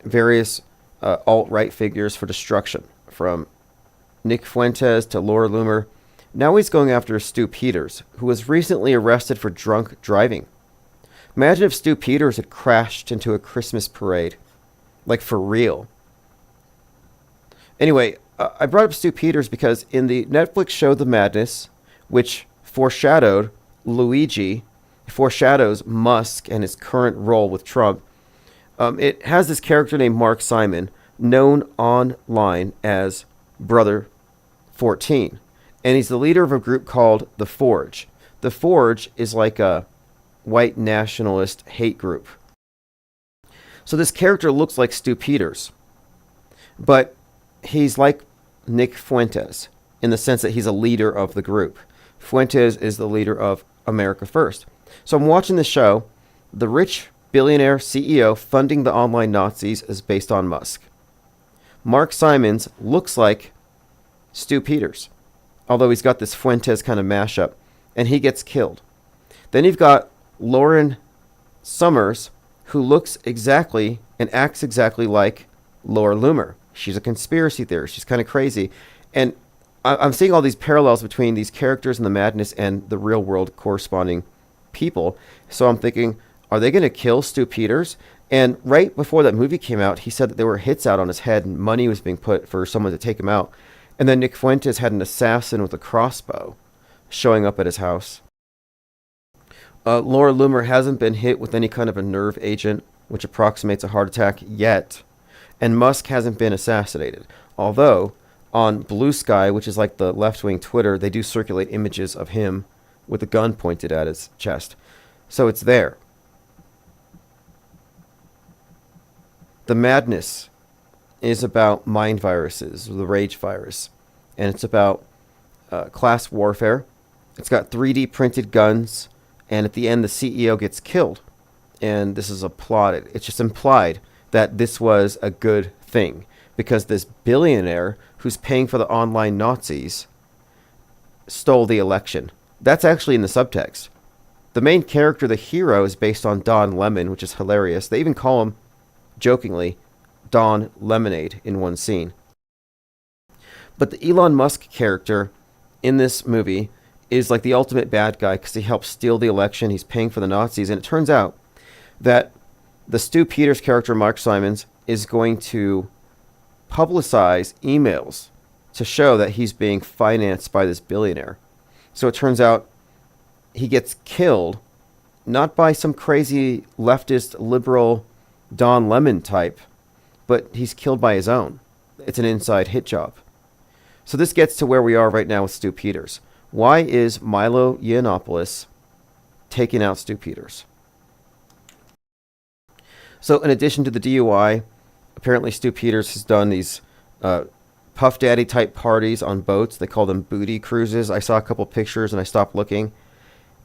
various alt-right figures for destruction, from Nick Fuentes to Laura Loomer. Now he's going after Stu Peters, who was recently arrested for drunk driving. Imagine if Stu Peters had crashed into a Christmas parade. Like, for real. Anyway, I brought up Stu Peters because in the Netflix show The Madness, which foreshadows Musk and his current role with Trump, it has this character named Mark Simon, known online as Brother 14. And he's the leader of a group called The Forge. The Forge is like a white nationalist hate group. So this character looks like Stu Peters, but he's like Nick Fuentes in the sense that he's a leader of the group. Fuentes is the leader of America First. So I'm watching the show. The rich billionaire CEO funding the online Nazis is based on Musk. Mark Simons looks like Stu Peters, although he's got this Fuentes kind of mashup, and he gets killed. Then you've got Lauren Summers, who looks exactly and acts exactly like Laura Loomer. She's a conspiracy theorist. She's kind of crazy. And I'm seeing all these parallels between these characters and the madness and the real world corresponding people. So I'm thinking, are they going to kill Stu Peters? And right before that movie came out, he said that there were hits out on his head and money was being put for someone to take him out. And then Nick Fuentes had an assassin with a crossbow showing up at his house. Laura Loomer hasn't been hit with any kind of a nerve agent, which approximates a heart attack yet. And Musk hasn't been assassinated. Although, on Blue Sky, which is like the left-wing Twitter, they do circulate images of him with a gun pointed at his chest. So it's there. The madness is about mind viruses, the rage virus. And it's about class warfare. It's got 3D printed guns. And at the end, the CEO gets killed. And this is applauded. It's just implied that this was a good thing. Because this billionaire who's paying for the online Nazis stole the election. That's actually in the subtext. The main character, the hero, is based on Don Lemon, which is hilarious. They even call him, jokingly, Don Lemonade in one scene. But the Elon Musk character in this movie is like the ultimate bad guy because he helped steal the election. He's paying for the Nazis. And it turns out that the Stu Peters character, Mark Simons, is going to publicize emails to show that he's being financed by this billionaire. So it turns out he gets killed not by some crazy leftist liberal Don Lemon type, but he's killed by his own. It's an inside hit job. So this gets to where we are right now with Stu Peters. Why is Milo Yiannopoulos taking out Stu Peters? So in addition to the DUI, apparently Stu Peters has done these Puff Daddy type parties on boats. They call them booty cruises. I saw a couple pictures and I stopped looking.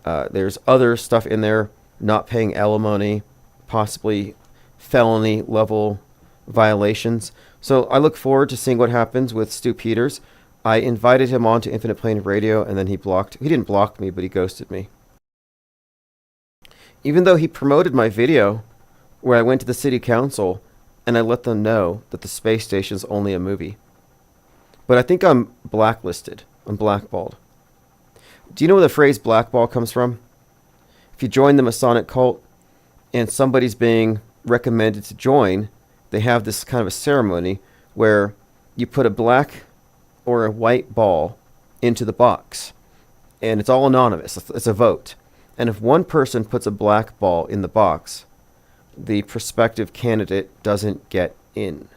There's other stuff in there, not paying alimony, possibly felony level violations. So I look forward to seeing what happens with Stu Peters. I invited him on to Infinite Plane Radio and then he didn't block me, but he ghosted me. Even though he promoted my video where I went to the city council and I let them know that the space station is only a movie. But I think I'm blacklisted. I'm blackballed. Do you know where the phrase blackball comes from? If you join the Masonic cult and somebody's being recommended to join, they have this kind of a ceremony where you put a black or a white ball into the box. And it's all anonymous. It's a vote. And if one person puts a black ball in the box, the prospective candidate doesn't get in.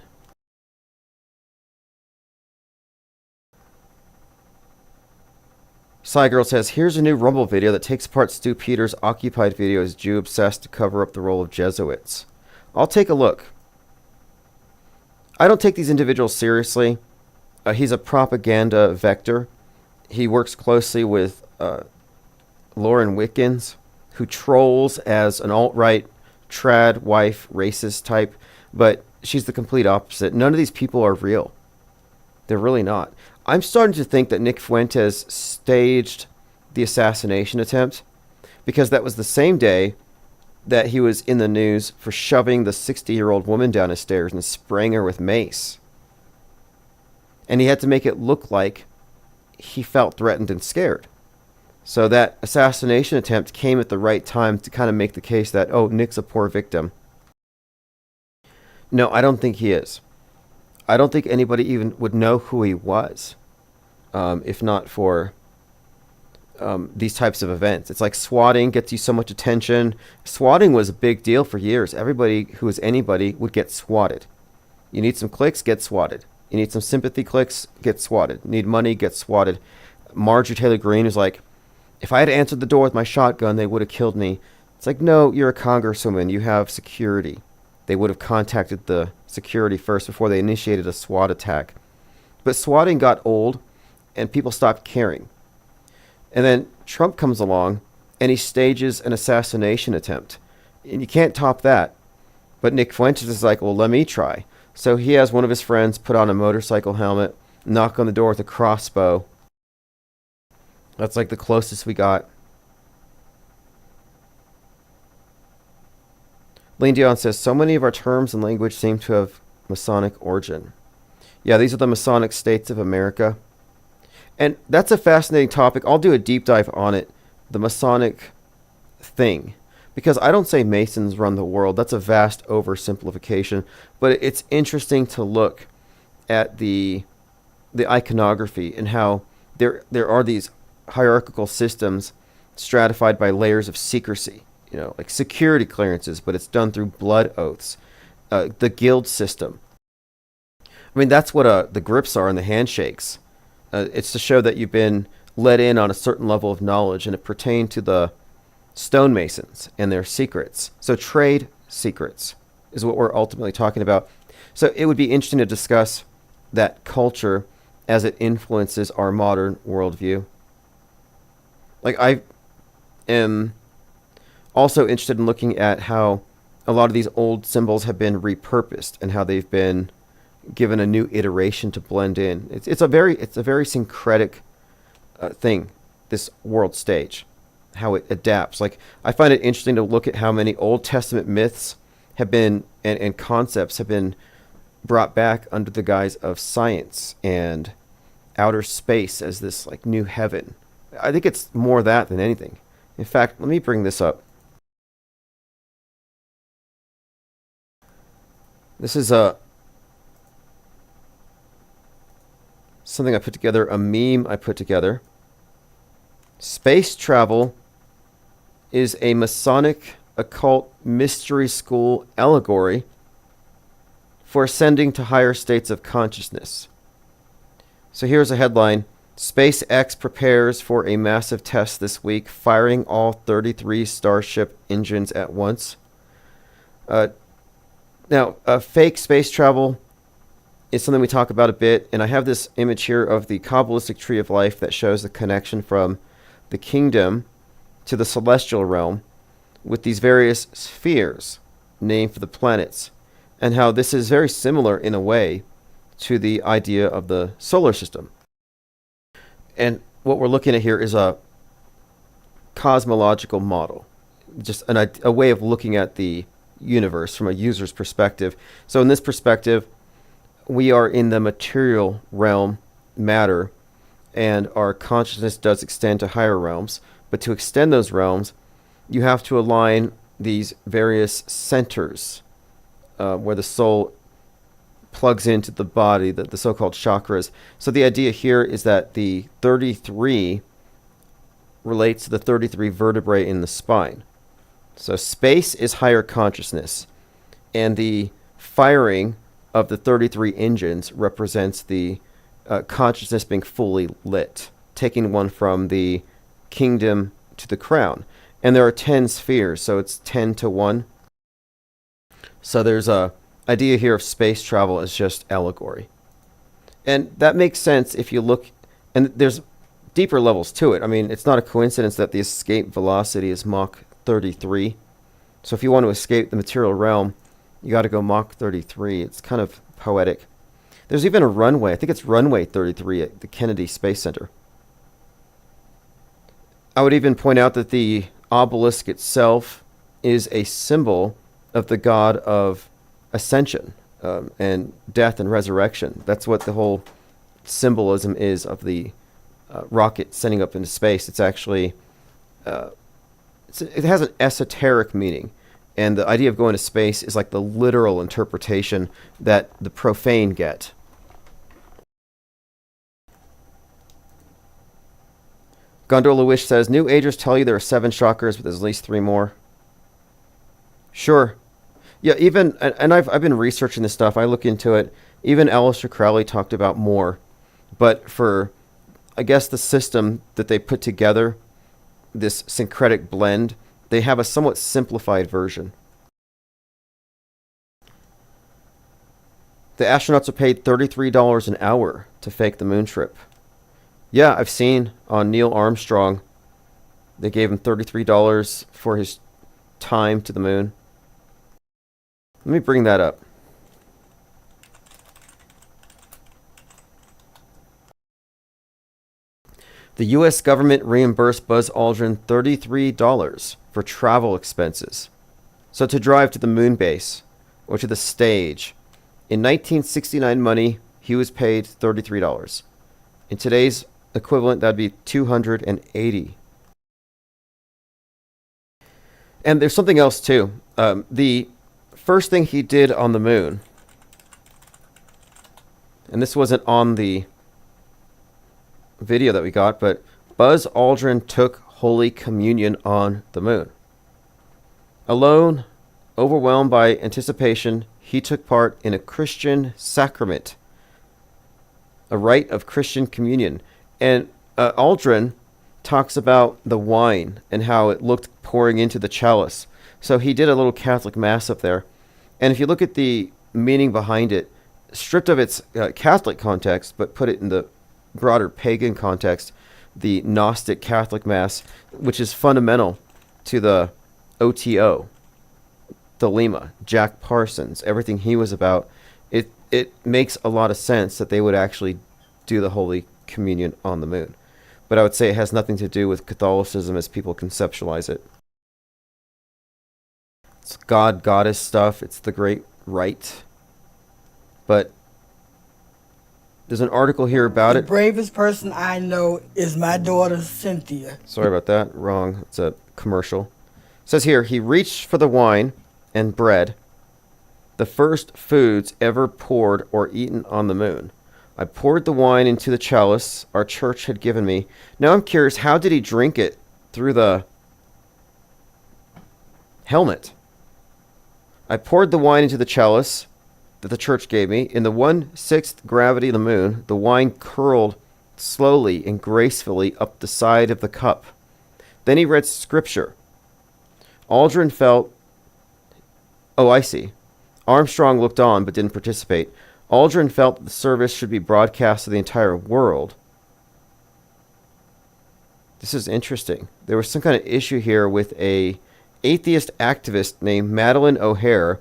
Cygirl says, here's a new Rumble video that takes apart Stu Peters' occupied video as Jew obsessed to cover up the role of Jesuits. I'll take a look. I don't take these individuals seriously. He's a propaganda vector. He works closely with Lauren Wickens, who trolls as an alt-right trad wife racist type, but she's the complete opposite. None of these people are real. They're really not. I'm starting to think that Nick Fuentes staged the assassination attempt because that was the same day that he was in the news for shoving the 60-year-old woman down his stairs and spraying her with mace. And he had to make it look like he felt threatened and scared. So that assassination attempt came at the right time to kind of make the case that, oh, Nick's a poor victim. No, I don't think he is. I don't think anybody even would know who he was, if not for these types of events. It's like swatting gets you so much attention. Swatting was a big deal for years. Everybody who was anybody would get swatted. You need some clicks, get swatted. You need some sympathy clicks, get swatted. You need money, get swatted. Marjorie Taylor Greene is like, if I had answered the door with my shotgun, they would have killed me. It's like, no, you're a congresswoman. You have security. They would have contacted the security first before they initiated a SWAT attack. But swatting got old, and people stopped caring. And then Trump comes along, and he stages an assassination attempt. And you can't top that. But Nick Fuentes is like, well, let me try. So he has one of his friends put on a motorcycle helmet, knock on the door with a crossbow. That's like the closest we got. Lean Dion says, so many of our terms and language seem to have Masonic origin. Yeah, these are the Masonic states of America. And that's a fascinating topic. I'll do a deep dive on it, the Masonic thing, because I don't say Masons run the world. That's a vast oversimplification, but it's interesting to look at the iconography and how there are these hierarchical systems stratified by layers of secrecy, like security clearances, but it's done through blood oaths. The guild system. I mean, that's what the grips are and the handshakes. It's to show that you've been let in on a certain level of knowledge, and it pertained to the stonemasons and their secrets. So trade secrets is what we're ultimately talking about. So it would be interesting to discuss that culture as it influences our modern worldview. Like, I am also interested in looking at how a lot of these old symbols have been repurposed and how they've been given a new iteration to blend in. It's a very syncretic thing, this world stage, how it adapts. Like, I find it interesting to look at how many Old Testament myths have been and concepts have been brought back under the guise of science and outer space as this like new heaven. I think it's more that than anything. In fact, let me bring this up. This is something I put together, a meme I put together. Space travel is a Masonic occult mystery school allegory for ascending to higher states of consciousness. So here's a headline. SpaceX prepares for a massive test this week, firing all 33 Starship engines at once. Now, fake space travel is something we talk about a bit, and I have this image here of the Kabbalistic tree of life that shows the connection from the kingdom to the celestial realm with these various spheres named for the planets, and how this is very similar in a way to the idea of the solar system. And what we're looking at here is a cosmological model, just a way of looking at the universe from a user's perspective. So in this perspective, we are in the material realm, matter, and our consciousness does extend to higher realms. But to extend those realms, you have to align these various centers where the soul plugs into the body, the so-called chakras. So the idea here is that the 33 relates to the 33 vertebrae in the spine. So space is higher consciousness, and the firing of the 33 engines represents the consciousness being fully lit, taking one from the kingdom to the crown. And there are 10 spheres, so it's 10 to 1. So there's a idea here of space travel as just allegory. And that makes sense if you look, and there's deeper levels to it. I mean, it's not a coincidence that the escape velocity is Mach 33. So if you want to escape the material realm, you got to go Mach 33. It's kind of poetic. There's even a runway. I think it's runway 33 at the Kennedy Space Center. I would even point out that the obelisk itself is a symbol of the god of ascension and death and resurrection. That's what the whole symbolism is of the rocket sending up into space. It's actually, it has an esoteric meaning. And the idea of going to space is like the literal interpretation that the profane get. Gondola Wish says, New Agers tell you there are 7 chakras, but there's at least 3 more. Sure. Yeah, even, and I've been researching this stuff. I look into it. Even Aleister Crowley talked about more. But for, I guess, the system that they put together, this syncretic blend, they have a somewhat simplified version. The astronauts are paid $33 an hour to fake the moon trip. Yeah, I've seen on Neil Armstrong, they gave him $33 for his time to the moon. Let me bring that up. The U.S. government reimbursed Buzz Aldrin $33 for travel expenses. So to drive to the moon base or to the stage. In 1969 money, he was paid $33. In today's equivalent, that'd be 280. And there's something else too. The first thing he did on the moon, and this wasn't on the video that we got, but Buzz Aldrin took Holy Communion on the moon. Alone, overwhelmed by anticipation, he took part in a Christian sacrament, a rite of Christian communion. And Aldrin talks about the wine and how it looked pouring into the chalice. So he did a little Catholic Mass up there. And if you look at the meaning behind it, stripped of its Catholic context, but put it in the broader pagan context, the Gnostic Catholic Mass, which is fundamental to the OTO, Thelema, Jack Parsons, everything he was about, it makes a lot of sense that they would actually do the Holy Communion on the moon. But I would say it has nothing to do with Catholicism as people conceptualize it. It's God, goddess stuff. It's the great rite. But there's an article here about it.
The bravest person I know is my daughter, Cynthia.
Sorry about that. Wrong. It's a commercial. It says here, he reached for the wine and bread, the first foods ever poured or eaten on the moon. I poured the wine into the chalice our church had given me. Now I'm curious, how did he drink it through the helmet? I poured the wine into the chalice that the church gave me. In the 1/6 gravity of the moon, the wine curled slowly and gracefully up the side of the cup. Then he read scripture. Aldrin felt... Oh, I see. Armstrong looked on but didn't participate. Aldrin felt that the service should be broadcast to the entire world. This is interesting. There was some kind of issue here with a atheist activist named Madeleine O'Hare,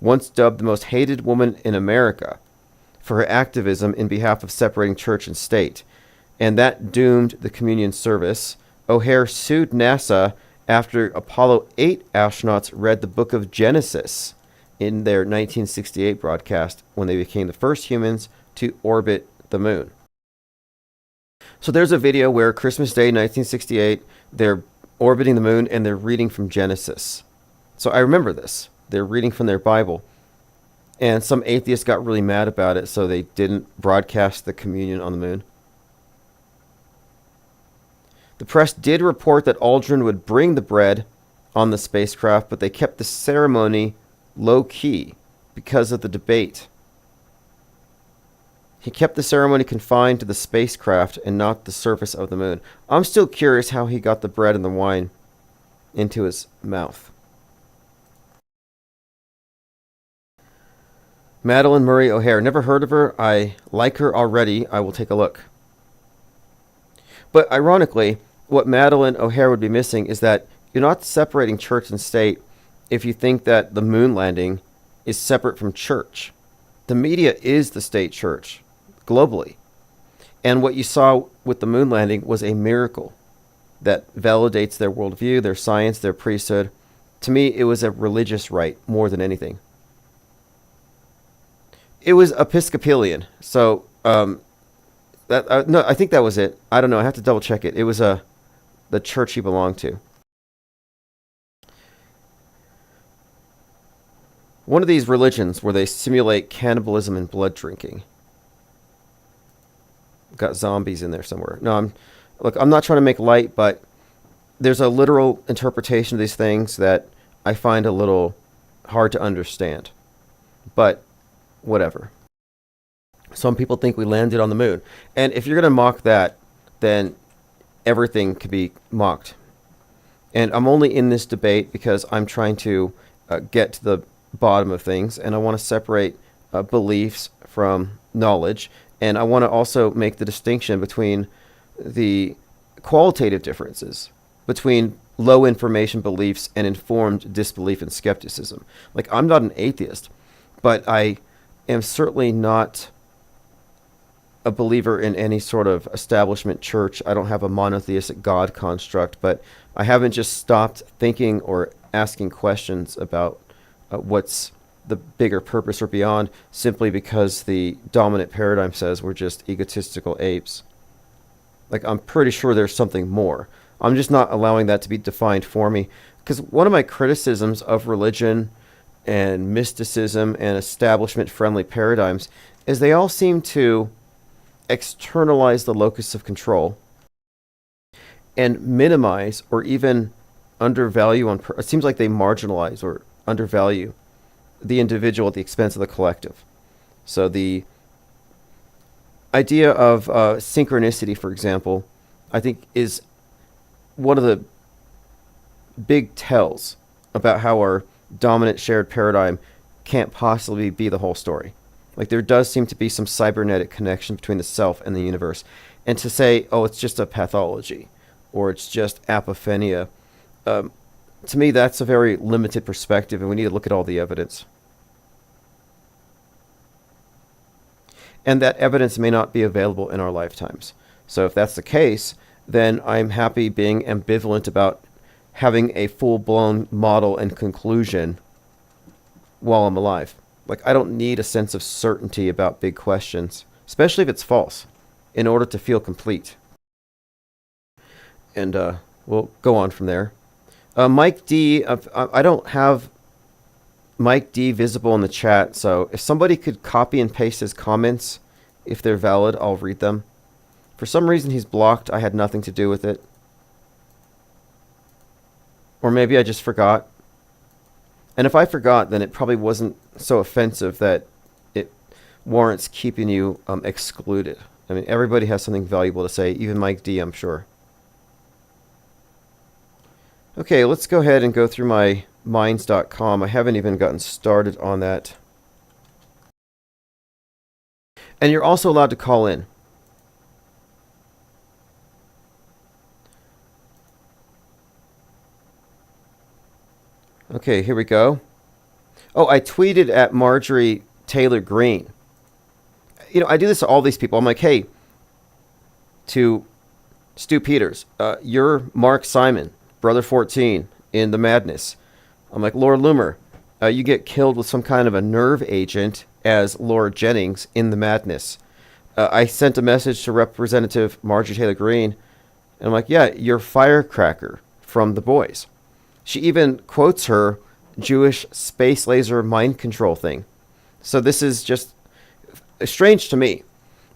once dubbed the most hated woman in America for her activism in behalf of separating church and state. And that doomed the communion service. O'Hare sued NASA after Apollo 8 astronauts read the book of Genesis in their 1968 broadcast when they became the first humans to orbit the moon. So there's a video where Christmas Day 1968, they're orbiting the moon and they're reading from Genesis. So I remember this. They're reading from their Bible. And some atheists got really mad about it, so they didn't broadcast the communion on the moon. The press did report that Aldrin would bring the bread on the spacecraft, but they kept the ceremony low-key because of the debate. He kept the ceremony confined to the spacecraft and not the surface of the moon. I'm still curious how he got the bread and the wine into his mouth. Madeleine Murray O'Hare. Never heard of her. I like her already. I will take a look. But ironically, what Madeleine O'Hare would be missing is that you're not separating church and state if you think that the moon landing is separate from church. The media is the state church globally. And what you saw with the moon landing was a miracle that validates their worldview, their science, their priesthood. To me, it was a religious rite more than anything. It was Episcopalian. So, no, I think that was it. I don't know. I have to double check it. It was the church he belonged to. One of these religions where they simulate cannibalism and blood drinking. Got zombies in there somewhere. No, I'm not trying to make light, but there's a literal interpretation of these things that I find a little hard to understand. But whatever. Some people think we landed on the moon. And if you're going to mock that, then everything could be mocked. And I'm only in this debate because I'm trying to get to the bottom of things, and I want to separate beliefs from knowledge, and I want to also make the distinction between the qualitative differences between low information beliefs and informed disbelief and skepticism. Like, I'm not an atheist, but I am certainly not a believer in any sort of establishment church. I don't have a monotheistic God construct, but I haven't just stopped thinking or asking questions about what's the bigger purpose or beyond, simply because the dominant paradigm says we're just egotistical apes. Like, I'm pretty sure there's something more. I'm just not allowing that to be defined for me. Because one of my criticisms of religion and mysticism and establishment-friendly paradigms is they all seem to externalize the locus of control and minimize or even undervalue it seems like they marginalize or undervalue the individual at the expense of the collective. So the idea of synchronicity, for example, I think is one of the big tells about how our dominant shared paradigm can't possibly be the whole story. Like, there does seem to be some cybernetic connection between the self and the universe. And to say, oh, it's just a pathology or it's just apophenia, to me, that's a very limited perspective, and we need to look at all the evidence. And that evidence may not be available in our lifetimes. So if that's the case, then I'm happy being ambivalent about having a full-blown model and conclusion while I'm alive. Like, I don't need a sense of certainty about big questions, especially if it's false, in order to feel complete. And we'll go on from there. Mike D, I don't have Mike D visible in the chat, so if somebody could copy and paste his comments, if they're valid, I'll read them. For some reason he's blocked. I had nothing to do with it. Or maybe I just forgot. And if I forgot, then it probably wasn't so offensive that it warrants keeping you excluded. I mean, everybody has something valuable to say, even Mike D, I'm sure. Okay, let's go ahead and go through my minds.com. I haven't even gotten started on that. And you're also allowed to call in. Okay, here we go. Oh, I tweeted at Marjorie Taylor Greene. You know, I do this to all these people. I'm like, hey, to Stu Peters, you're Mark Simon, Brother 14 in The Madness. I'm like, Laura Loomer, you get killed with some kind of a nerve agent as Laura Jennings in The Madness. I sent a message to Representative Marjorie Taylor Greene, and I'm like, yeah, you're Firecracker from The Boys. She even quotes her Jewish space laser mind control thing. So this is just strange to me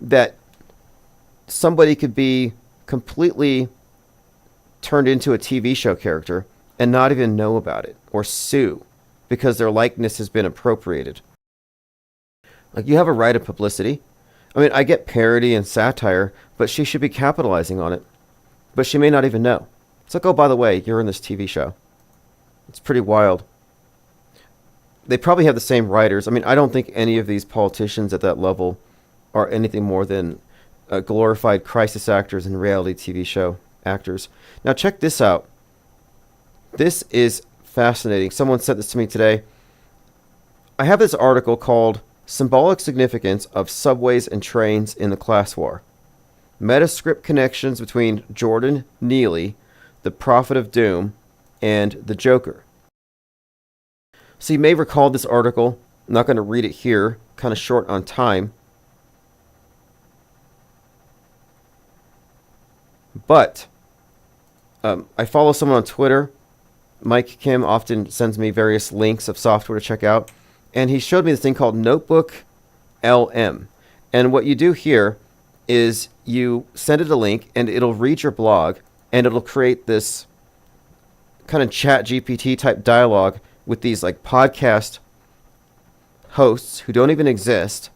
that somebody could be completely turned into a TV show character and not even know about it or sue because their likeness has been appropriated. Like, you have a right of publicity. I mean, I get parody and satire, but she should be capitalizing on it. But she may not even know. It's like, oh, by the way, you're in this TV show. It's pretty wild. They probably have the same writers. I mean, I don't think any of these politicians at that level are anything more than glorified crisis actors and reality TV show actors. Now, check this out. This is fascinating. Someone sent this to me today. I have this article called Symbolic Significance of Subways and Trains in the Class War. Metascript connections between Jordan Neely, the Prophet of Doom, and the Joker. So you may recall this article. I'm not going to read it here. Kind of short on time. But I follow someone on Twitter. Mike Kim often sends me various links of software to check out. And he showed me this thing called Notebook LM. And what you do here is you send it a link and it'll read your blog and it'll create this kind of chat GPT type dialogue with these like podcast hosts who don't even exist.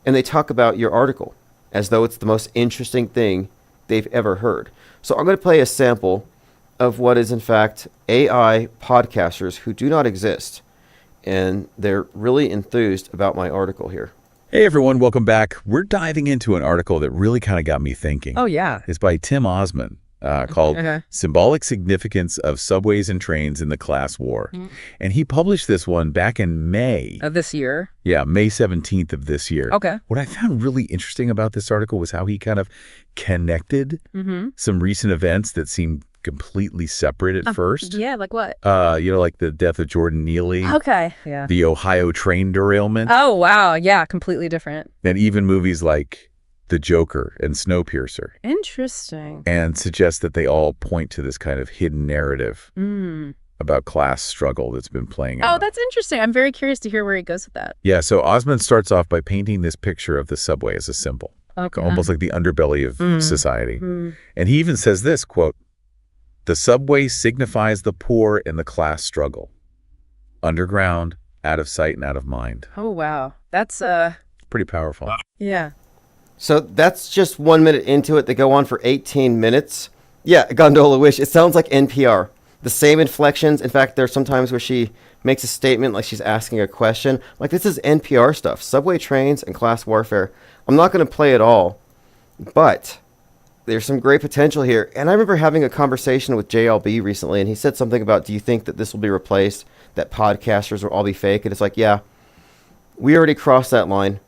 And they talk about your article as though it's the most interesting thing they've ever heard. So I'm going to play a sample of what is in fact AI podcasters who do not exist. And they're really enthused about my article here.
Hey everyone, welcome back. We're diving into an article that really kind of got me thinking.
Oh, yeah.
It's by Tim Osman, called Symbolic Significance of Subways and Trains in the Class War. And he published this one back in May.
Of this year?
Yeah, May 17th of this year.
Okay.
What I found really interesting about this article was how he kind of connected some recent events that seemed completely separate at first.
Yeah, like what?
Like the death of Jordan Neely.
Okay, yeah.
The Ohio train derailment.
Oh, wow. Yeah, completely different.
And even movies like the Joker, and Snowpiercer,
Interesting.
and suggests that they all point to this kind of hidden narrative about class struggle that's been playing out.
Oh, that's interesting. I'm very curious to hear where he goes with that.
Yeah, so Osmond starts off by painting this picture of the subway as a symbol, almost like the underbelly of society. And he even says this, quote, "The subway signifies the poor and the class struggle. Underground, out of sight and out of mind."
Oh, wow. That's,
Pretty powerful.
yeah.
So that's just 1 minute into it. They go on for 18 minutes. Yeah, Gondola Wish. It sounds like NPR. The same inflections. In fact, there's sometimes where she makes a statement like she's asking a question. Like, this is NPR stuff. Subway trains and class warfare. I'm not going to play it all, but there's some great potential here. And I remember having a conversation with JLB recently, and he said something about, do you think that this will be replaced, that podcasters will all be fake? And it's like, yeah, we already crossed that line.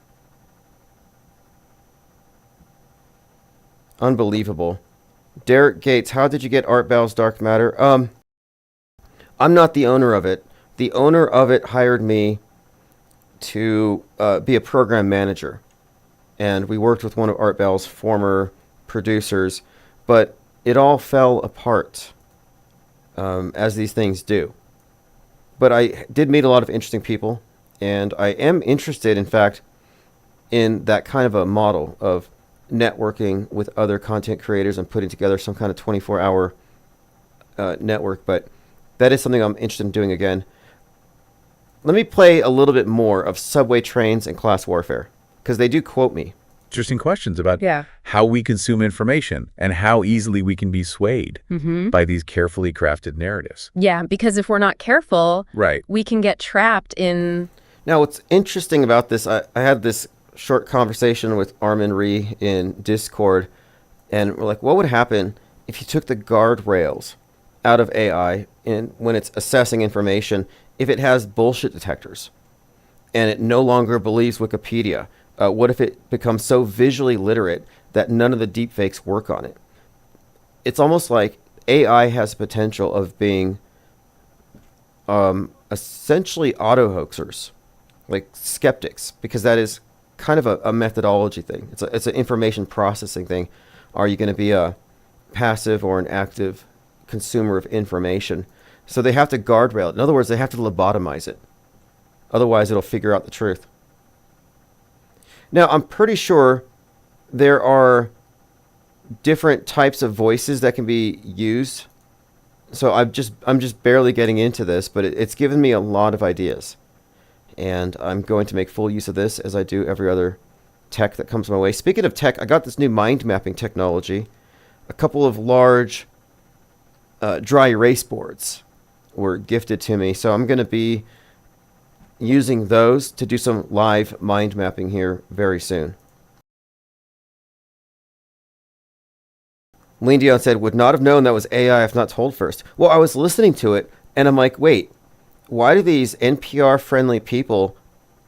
Unbelievable. Derek Gates, how did you get Art Bell's Dark Matter? I'm not the owner of it. The owner of it hired me to be a program manager. And we worked with one of Art Bell's former producers, but it all fell apart, as these things do. But I did meet a lot of interesting people, and I am interested, in fact, in that kind of a model of networking with other content creators and putting together some kind of 24-hour network. But that is something I'm interested in doing again. Let me play a little bit more of subway trains and class warfare, because they do quote me.
Interesting questions about how we consume information and how easily we can be swayed by these carefully crafted narratives.
Yeah, because if we're not careful, we can get trapped in...
Now, what's interesting about this, I had this short conversation with Armin Ree in Discord, and we're like, what would happen if you took the guardrails out of AI and when it's assessing information, if it has bullshit detectors and it no longer believes Wikipedia? What if it becomes so visually literate that none of the deepfakes work on it? It's almost like AI has the potential of being essentially auto-hoaxers, like skeptics, because that is kind of a methodology thing. It's an information processing thing. Are you going to be a passive or an active consumer of information? So they have to guardrail it. In other words, they have to lobotomize it. Otherwise, it'll figure out the truth. Now, I'm pretty sure there are different types of voices that can be used. So I'm just barely getting into this, but it's given me a lot of ideas. And I'm going to make full use of this as I do every other tech that comes my way. Speaking of tech, I got this new mind mapping technology. A couple of large dry erase boards were gifted to me. So I'm going to be using those to do some live mind mapping here very soon. Lean Dion said, would not have known that was AI if not told first. Well, I was listening to it and I'm like, wait, why do these NPR-friendly people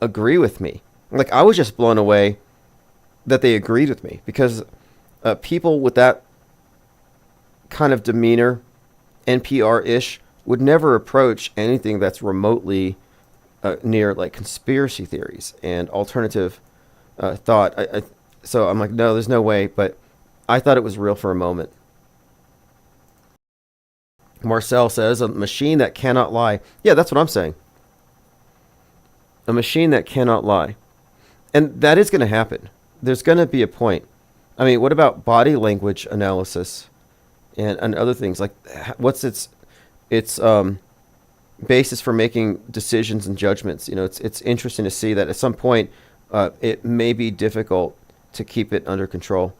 agree with me? Like, I was just blown away that they agreed with me, because people with that kind of demeanor, NPR-ish, would never approach anything that's remotely near, like, conspiracy theories and alternative thought. So I'm like, no, there's no way, but I thought it was real for a moment. Marcel says, a machine that cannot lie. Yeah, that's what I'm saying. A machine that cannot lie. And that is going to happen. There's going to be a point. I mean, what about body language analysis and other things? Like, what's its basis for making decisions and judgments? You know, it's interesting to see that at some point it may be difficult to keep it under control.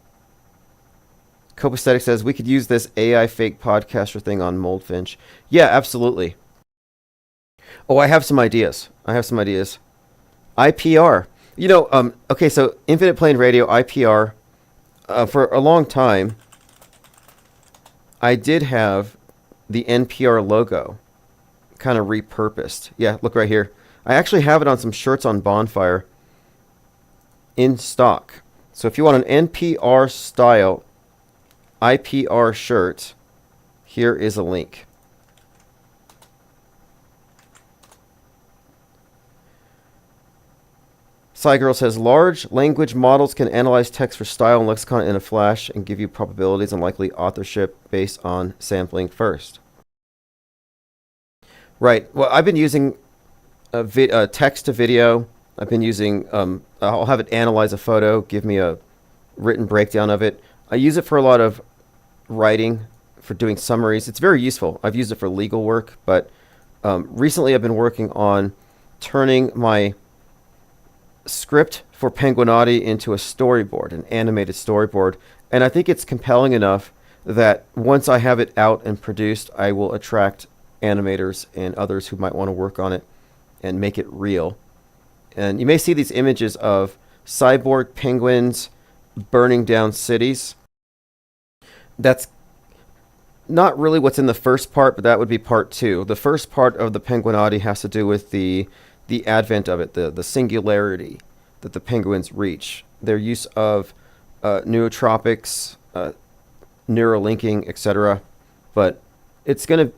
Copaesthetic says, we could use this AI fake podcaster thing on Moldfinch. Yeah, absolutely. Oh, I have some ideas. IPR. You know, okay, so Infinite Plane Radio, IPR, for a long time, I did have the NPR logo kind of repurposed. Yeah, look right here. I actually have it on some shirts on Bonfire in stock. So if you want an NPR style IPR shirt, here is a link. Girl says, large language models can analyze text for style and lexicon in a flash and give you probabilities and likely authorship based on sampling first. Right. Well, I've been using text to video. I've been using, I'll have it analyze a photo, give me a written breakdown of it. I use it for a lot of writing, for doing summaries. It's very useful. I've used it for legal work, but recently I've been working on turning my script for Penguinotti into a storyboard, an animated storyboard. And I think it's compelling enough that once I have it out and produced, I will attract animators and others who might want to work on it and make it real. And you may see these images of cyborg penguins burning down cities. That's not really what's in the first part, but that would be part 2. The first part of the Penguinotti has to do with the advent of it, the singularity that the penguins reach, their use of nootropics, neurolinking, etc. But it's going to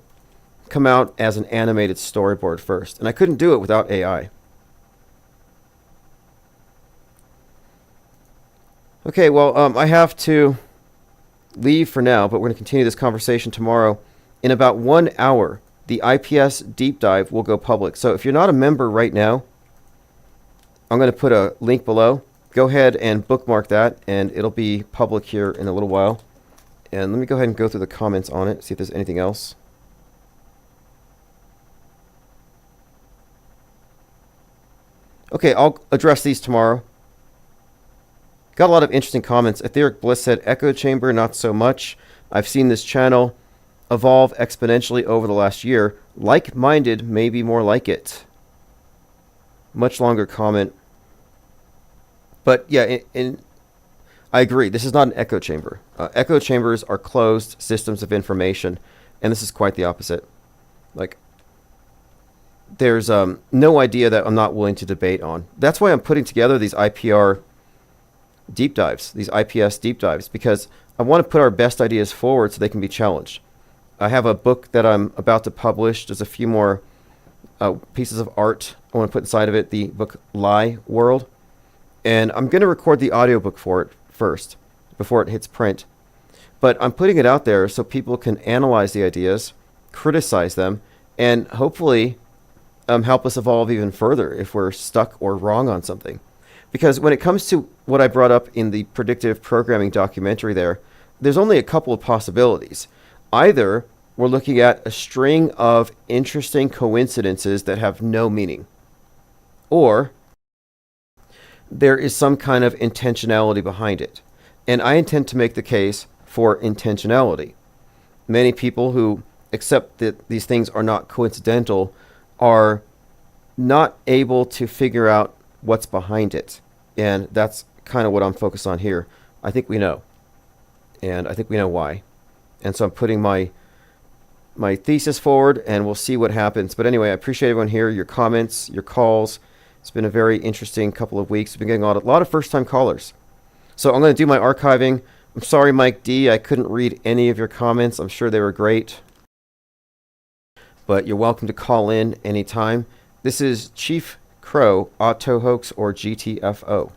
come out as an animated storyboard first, and I couldn't do it without AI. Okay, well, I have to leave for now, but we're going to continue this conversation tomorrow. In about 1 hour, the IPS deep dive will go public. So if you're not a member right now, I'm going to put a link below. Go ahead and bookmark that, and it'll be public here in a little while. And let me go ahead and go through the comments on it, see if there's anything else. Okay, I'll address these tomorrow. Got a lot of interesting comments. Etheric Bliss said, echo chamber, not so much. I've seen this channel evolve exponentially over the last year. Like-minded may be more like it. Much longer comment. But yeah, I agree. This is not an echo chamber. Echo chambers are closed systems of information, and this is quite the opposite. Like, there's no idea that I'm not willing to debate on. That's why I'm putting together these IPR deep dives, these IPS deep dives, because I want to put our best ideas forward so they can be challenged. I have a book that I'm about to publish. There's a few more pieces of art I want to put inside of it, the book Lie World. And I'm going to record the audiobook for it first, before it hits print. But I'm putting it out there so people can analyze the ideas, criticize them, and hopefully help us evolve even further if we're stuck or wrong on something. Because when it comes to what I brought up in the predictive programming documentary there's only a couple of possibilities. Either we're looking at a string of interesting coincidences that have no meaning, or there is some kind of intentionality behind it. And I intend to make the case for intentionality. Many people who accept that these things are not coincidental are not able to figure out what's behind it. And that's kind of what I'm focused on here. I think we know. And I think we know why. And so I'm putting my thesis forward, and we'll see what happens. But anyway, I appreciate everyone here, your comments, your calls. It's been a very interesting couple of weeks. We've been getting a lot of first-time callers. So I'm going to do my archiving. I'm sorry, Mike D. I couldn't read any of your comments. I'm sure they were great. But you're welcome to call in anytime. This is Chief Crow, Auto Hoax, or GTFO.